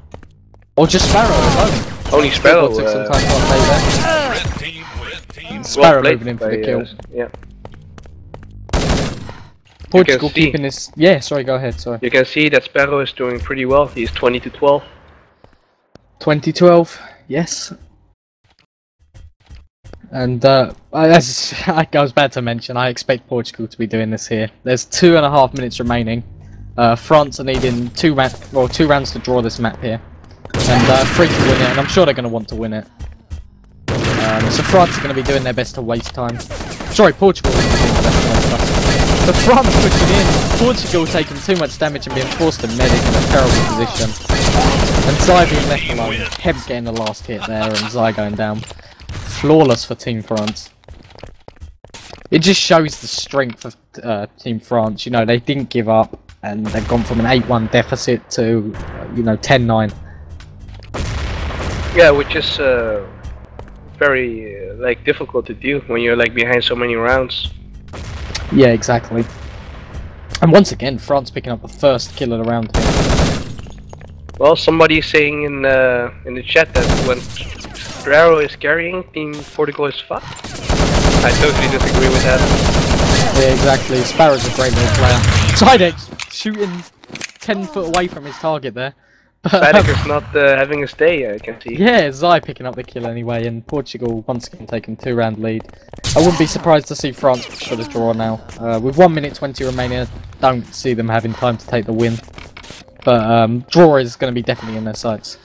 S1: Or just Sparrow alone.
S2: Only Sparrow
S1: took some time to play there. Sparrow moving in for the kill.
S2: Yeah.
S1: Portugal keeping this... Yeah, sorry, go ahead, sorry.
S2: You can see that Sparrow is doing pretty well. He's 20-12.
S1: 20-12, yes. And as I was about to mention, I expect Portugal to be doing this here. There's 2.5 minutes remaining. France are needing 2 rounds to draw this map here, and 3 to win it. And I'm sure they're going to want to win it. So France are going to be doing their best to waste time. Sorry, Portugal is doing their best to waste time. But France pushing in. Portugal taking too much damage and being forced to medic in a terrible position. And Zai being left alone. Hemp getting the last hit there, and Zai going down. Flawless for Team France. It just shows the strength of Team France. You know, they didn't give up, and they've gone from an 8-1 deficit to, you know, 10-9.
S2: Yeah, which is very like difficult to do when you're like behind so many rounds.
S1: Yeah, exactly. And once again, France picking up the first kill of the round here.
S2: Well, somebody is saying in the chat that when Ferrero is carrying, Team Portugal is fucked. I totally disagree with that.
S1: Yeah, exactly. Sparrow's a great little player. Sidex shooting 10 foot away from his target there.
S2: Sidex not having a stay, I can see.
S1: Yeah, Zai picking up the kill anyway, and Portugal once again taking 2-round lead. I wouldn't be surprised to see France for the draw now. With 1 minute 20 remaining, I don't see them having time to take the win. But draw is going to be definitely in their sights.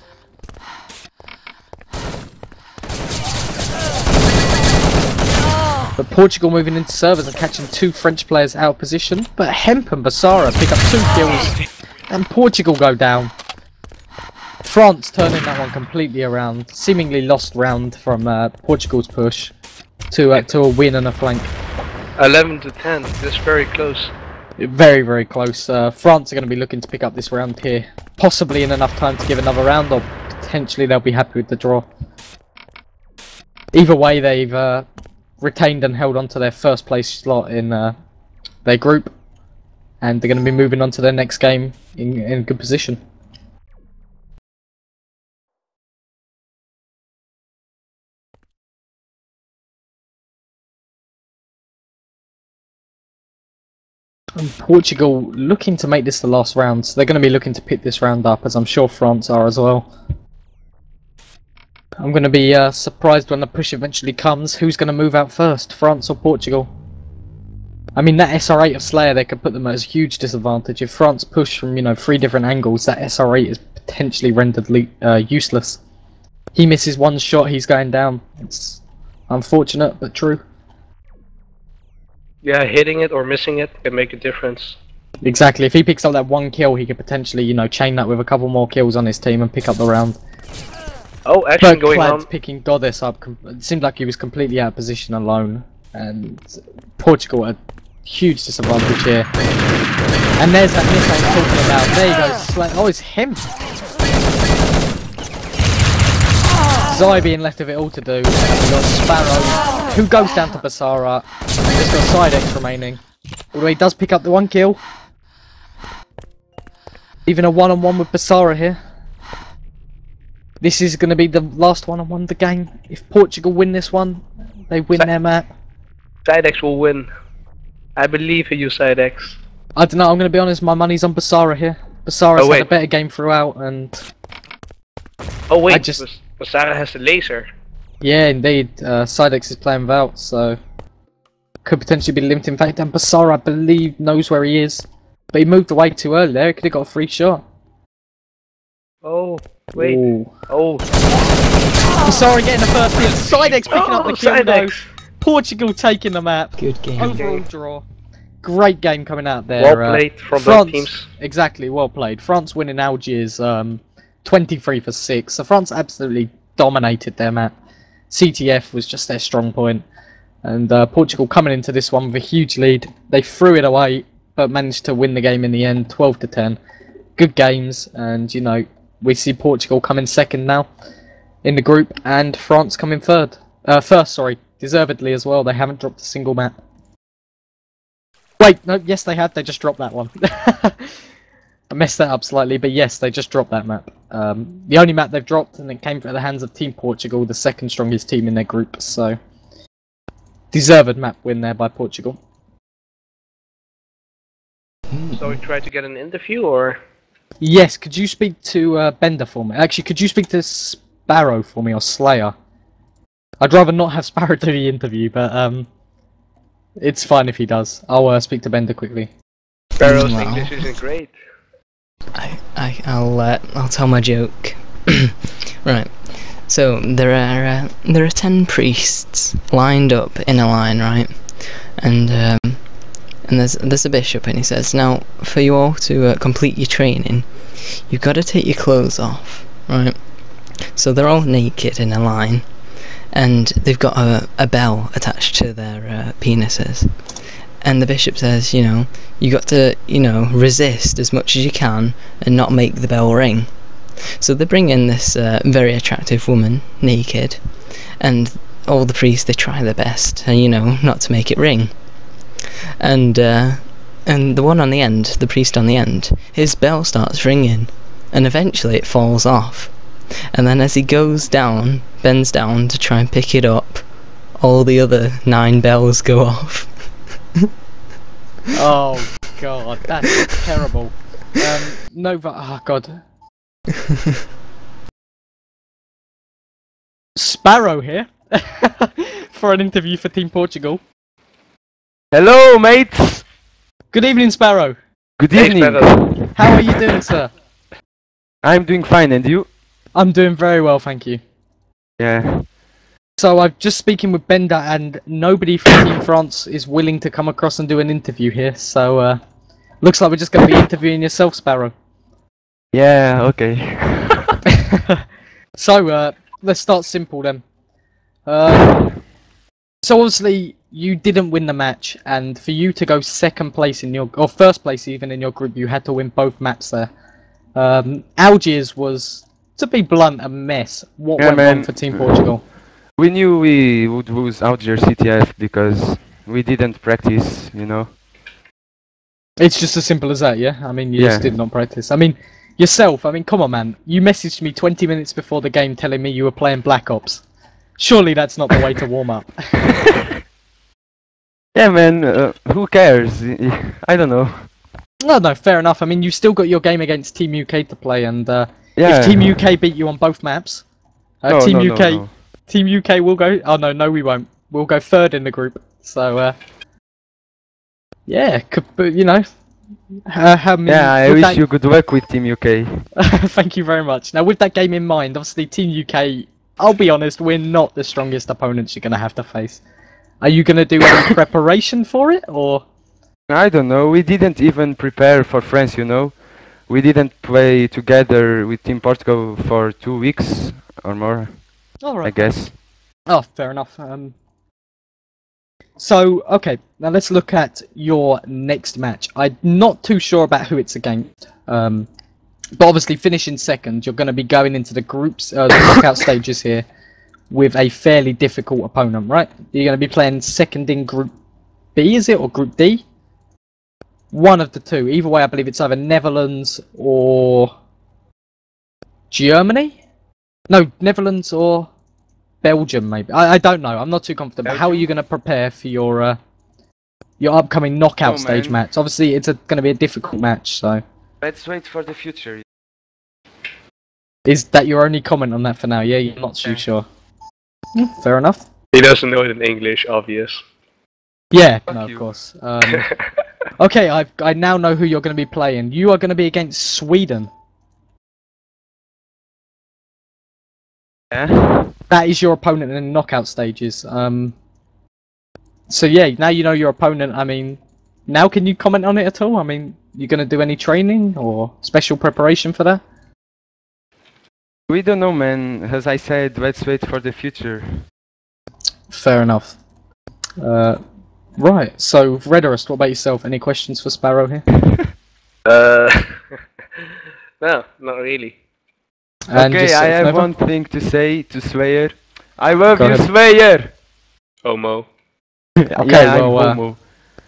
S1: But Portugal moving into servers and catching 2 French players out of position. But Hemp and Basara pick up 2 kills, and Portugal go down. France turning that one completely around. Seemingly lost round from Portugal's push to a win and a flank.
S2: 11 to 10, just very close.
S1: Very, very close. France are going to be looking to pick up this round here. Possibly in enough time to give another round, or potentially they'll be happy with the draw. Either way, they've retained and held on to their first place slot in their group. And they're going to be moving on to their next game in good position. And Portugal looking to make this the last round, so they're going to be looking to pick this round up, as I'm sure France are as well. I'm going to be surprised when the push eventually comes. Who's going to move out first, France or Portugal? I mean, that SR8 of Slayer, they could put them at a huge disadvantage. If France push from, you know, 3 different angles, that SR8 is potentially rendered useless. He misses one shot, he's going down. It's unfortunate, but true.
S2: Yeah, hitting it or missing it can make a difference.
S1: Exactly, if he picks up that 1 kill, he could potentially, you know, chain that with a couple more kills on his team and pick up the round.
S2: Oh, action going on.
S1: Picking Goddess up, it seemed like he was completely out of position alone. And Portugal at a huge disadvantage here. And there's that miss I was talking about. There you go, oh, it's him! Zai being left with it all to do. We've got Sparrow, who goes down to Basara. Just got Side X remaining. Although he does pick up the 1 kill. Even a one-on-one with Basara here. This is going to be the last one-on-one of the game. If Portugal win this one, they win their map.
S2: Sidex will win. I believe in you, Sidex.
S1: I don't know, I'm going to be honest, my money's on Basara here. Basara's had a better game throughout, and...
S2: Oh wait, Basara has a laser.
S1: Yeah, indeed. Sidex is playing without, so... Could potentially be limited. In fact, and Basara, I believe, knows where he is. But he moved away too early there, he could have got a free shot.
S2: Oh, wait.
S1: Ooh.
S2: Oh.
S1: Basara getting the first kill. Sidex picking up the kill though.
S2: Sidex.
S1: Portugal taking the map.
S3: Good game.
S1: Overall draw. Great game coming out there.
S2: Well played from
S1: France,
S2: both teams.
S1: Exactly, well played. France winning Algiers 23-6. So France absolutely dominated their map. CTF was just their strong point. And Portugal coming into this one with a huge lead. They threw it away, but managed to win the game in the end, 12 to 10. Good games, and you know, we see Portugal coming second now in the group, and France coming first, deservedly as well. They haven't dropped a single map. Wait, no, yes they had, they just dropped that one. I messed that up slightly, but yes, they just dropped that map. The only map they've dropped, and it came from the hands of Team Portugal, the second strongest team in their group, so... Deserved map win there by Portugal.
S2: So we try to get an interview, or...?
S1: Yes, could you speak to Bender for me? Actually, could you speak to Sparrow for me, or Slayer? I'd rather not have Sparrow do the interview, but it's fine if he does. I'll speak to Bender quickly.
S2: Sparrow's English isn't great.
S3: I'll tell my joke. Right. So there are 10 priests lined up in a line, right? And there's a bishop, and he says, now for you all to complete your training, you've got to take your clothes off, right? So they're all naked in a line, and they've got a bell attached to their penises. And the bishop says, you know, you got to, you know, resist as much as you can and not make the bell ring. So they bring in this very attractive woman, naked, and all the priests, they try their best, you know, not to make it ring. And the one on the end, the priest on the end, his bell starts ringing, and eventually it falls off. And then as he goes down, bends down to try and pick it up, all the other 9 bells go off.
S1: Oh god, that's terrible. Nova, oh god. Sparrow here for an interview for Team Portugal.
S4: Hello, mates!
S1: Good evening, Sparrow.
S4: Good
S2: Hey,
S4: evening.
S2: Sparrow.
S1: How are you doing, sir?
S4: I'm doing fine, and you?
S1: I'm doing very well, thank you.
S4: Yeah.
S1: So I'm just speaking with Bender, and nobody from Team France is willing to come across and do an interview here. So looks like we're just going to be interviewing yourself, Sparrow.
S4: Yeah, okay.
S1: So let's start simple then. So obviously you didn't win the match, and for you to go second place in your, or first place even in your group, you had to win both maps there. Algiers was, to be blunt, a mess. What went wrong for Team Portugal?
S4: We knew we would lose Algiers CTF because we didn't practice, you know.
S1: It's just as simple as that, yeah? I mean, you just did not practice. I mean, yourself, I mean, come on, man. You messaged me 20 minutes before the game telling me you were playing Black Ops. Surely that's not the way to warm up.
S4: Yeah, man, who cares? I don't know.
S1: No, fair enough. I mean, you still got your game against Team UK to play, and
S4: Yeah.
S1: if Team UK beat you on both maps,
S4: No,
S1: Team
S4: no,
S1: UK,
S4: no.
S1: Team UK will go. Oh no, we won't. We'll go third in the group. So, yeah, but you know,
S4: Yeah, I wish you good luck with Team UK.
S1: Thank you very much. Now, with that game in mind, obviously Team UK, I'll be honest, we're not the strongest opponents you're going to have to face. Are you going to do any preparation for it, or?
S4: I don't know, we didn't even prepare for France, you know. We didn't play together with Team Portugal for 2 weeks or more,
S1: All right.
S4: I guess.
S1: Oh, fair enough. So, okay, now let's look at your next match. I'm not too sure about who it's against. But obviously finishing second, you're going to be going into the groups, the knockout stages here, with a fairly difficult opponent, right? You're going to be playing second in Group B, is it, or Group D? One of the two. Either way, I believe it's either Netherlands or Germany? No, Netherlands or Belgium, maybe. I don't know. I'm not too confident. But how are you going to prepare for your upcoming knockout stage match? Obviously, it's going to be a difficult match, so...
S4: Let's wait for the future.
S1: Is that your only comment on that for now? Yeah, you're not too sure. Fair enough.
S2: He doesn't know it in English, obvious.
S1: Yeah,
S4: Fuck
S1: no,
S4: you.
S1: of course. Okay, I now know who you're going to be playing. You are going to be against Sweden.
S4: Yeah?
S1: That is your opponent in the knockout stages. So yeah, now you know your opponent. I mean, now can you comment on it at all? I mean, you going to do any training or special preparation for that?
S4: We don't know, man. As I said, let's wait for the future.
S1: Fair enough. Right, so vrederust, what about yourself? Any questions for Sparrow here?
S2: No, not really.
S1: And
S4: Okay,
S1: just
S4: I have
S1: Nova?
S4: one thing to say to Slayer. I love
S1: Go
S4: you,
S1: ahead.
S4: Slayer!
S2: Homo.
S1: Okay,
S4: Yeah, I'm
S1: well,
S4: homo.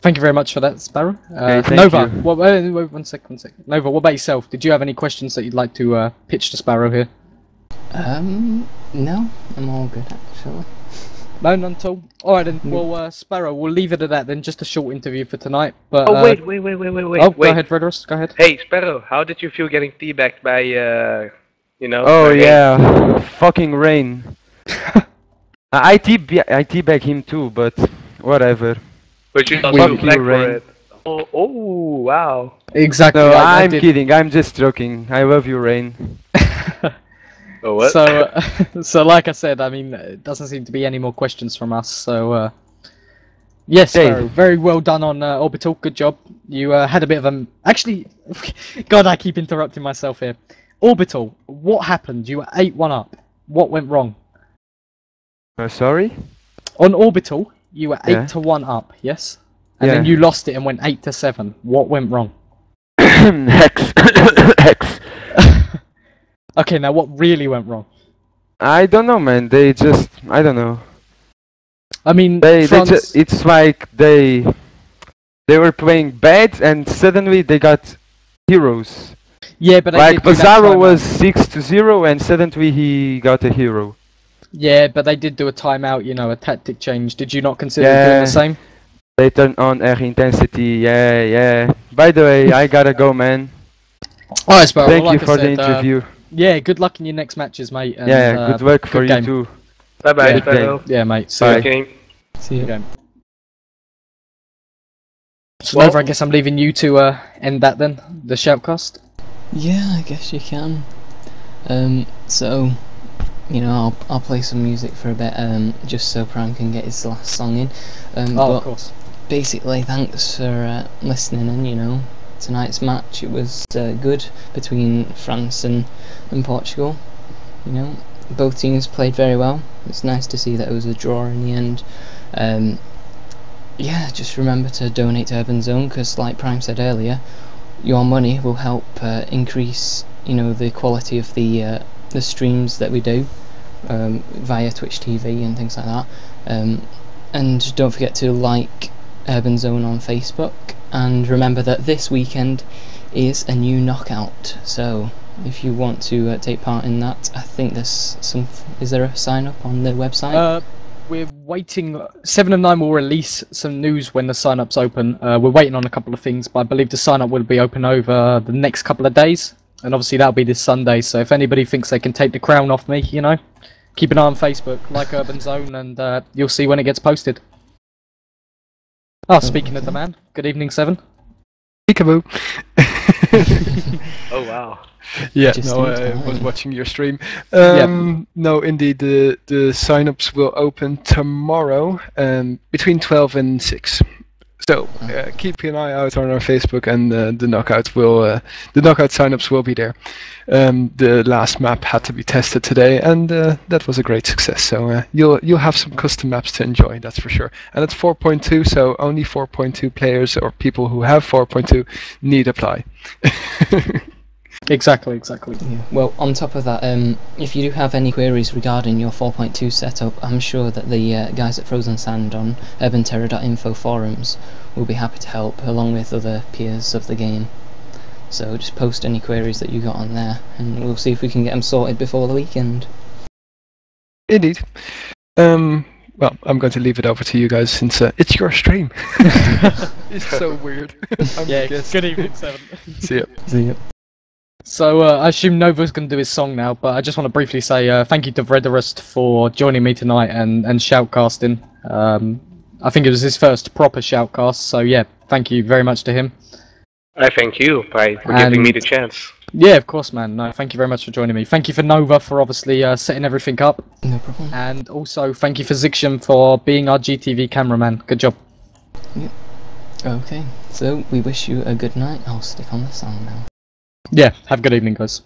S1: thank you very much for that, Sparrow.
S4: Okay, thank
S1: Nova,
S4: you.
S1: wait, one sec. Nova, what about yourself? Did you have any questions that you'd like to pitch to Sparrow here?
S3: No, I'm all good actually.
S1: No, none at all. Alright then, well, Sparrow, we'll leave it at that then, just a short interview for tonight. But,
S2: Oh, wait.
S1: Oh, go ahead, vrederust, go ahead.
S2: Hey, Sparrow, how did you feel getting teabagged by, you know?
S4: Oh
S2: by Rain?
S4: yeah, fucking Rain. I teabag him too, but whatever.
S2: But you got
S1: Fuck
S2: so
S4: you,
S2: black for
S4: Rain.
S2: it. Oh, wow.
S1: Exactly.
S4: No,
S1: I
S4: I'm
S1: did.
S4: kidding, I'm just joking. I love you, Rain.
S2: Oh, what?
S1: So like I said, I mean, it doesn't seem to be any more questions from us, so, yes,
S4: Hey.
S1: Sparrow, very well done on Orbital, good job. You had a bit of a... Actually, God, I keep interrupting myself here. Orbital, what happened? You were 8-1 up. What went wrong?
S4: Sorry?
S1: On Orbital, you were
S4: Yeah.
S1: 8-1 up, yes? And then
S4: Yeah.
S1: you lost it and went 8-7. What went wrong?
S4: Hex. Hex.
S1: Okay, now what really went wrong?
S4: I don't know, man. They just, I don't know.
S1: I mean,
S4: France... it's like they were playing bad and suddenly they got heroes.
S1: Yeah, but
S4: like Pizarro was 6-0 and suddenly he got a hero.
S1: Yeah, but they did do a timeout, you know, a tactic change. Did you not consider doing the same?
S4: They turned on air intensity, yeah. By the way, I gotta go, man.
S1: Alright, Sparrow.
S4: Thank
S1: well,
S4: you for the interview.
S1: Yeah, good luck in your next matches, mate. And,
S4: good luck for you too.
S2: Bye-bye,
S4: Sparrow.
S1: Yeah, mate.
S2: See
S3: you.
S1: Game. So, Nova, I guess I'm leaving you to end that then, the Shoutcast.
S3: Yeah, I guess you can. So, you know, I'll play some music for a bit, just so Prime can get his last song in.
S1: Of course.
S3: Basically, thanks for listening, and you know, tonight's match, it was good between France and Portugal. You know, both teams played very well. It's nice to see that it was a draw in the end. Yeah, just remember to donate to Urban Zone, because like Prime said earlier, your money will help increase, you know, the quality of the streams that we do via Twitch TV and things like that. And don't forget to like Urban Zone on Facebook, and remember that this weekend is a new knockout, so if you want to take part in that, I think there's some... is there a sign up on the website?
S1: We're waiting. 7 of 9 will release some news when the sign-up's open. We're waiting on a couple of things, but I believe the sign-up will be open over the next couple of days, and obviously that'll be this Sunday, so if anybody thinks they can take the crown off me, you know, keep an eye on Facebook, like Urban Zone, and you'll see when it gets posted. Oh, speaking of the man, good evening, 7.
S5: Peekaboo.
S2: Oh wow.
S5: Yeah,
S3: Just
S5: no,
S3: in
S5: I
S3: time.
S5: was watching your stream.
S1: Yeah.
S5: No, indeed, the sign-ups will open tomorrow between 12 and 6. So keep an eye out on our Facebook, and the knockout sign-ups will be there. The last map had to be tested today, and that was a great success. So you'll have some custom maps to enjoy, that's for sure. And it's 4.2, so only 4.2 players or people who have 4.2 need apply.
S1: Exactly.
S3: Yeah. Well, on top of that, if you do have any queries regarding your 4.2 setup, I'm sure that the guys at Frozen Sand on urbanterror.info forums will be happy to help, along with other peers of the game. So just post any queries that you got on there, and we'll see if we can get them sorted before the weekend.
S5: Indeed. Well, I'm going to leave it over to you guys, since it's your stream. It's so weird.
S1: Yeah, good evening, 7.
S5: See ya.
S3: See ya.
S1: So I assume Nova's going to do his song now, but I just want to briefly say thank you to vrederust for joining me tonight and shoutcasting. I think it was his first proper shoutcast, so yeah, thank you very much to him.
S2: I thank you for giving me the chance.
S1: Yeah, of course, man. No, thank you very much for joining me. Thank you for Nova for obviously setting everything up.
S3: No problem.
S1: And also thank you for Xixion for being our GTV cameraman. Good job.
S3: Yep. Okay, so we wish you a good night. I'll stick on the song now.
S1: Yeah, have a good evening, guys.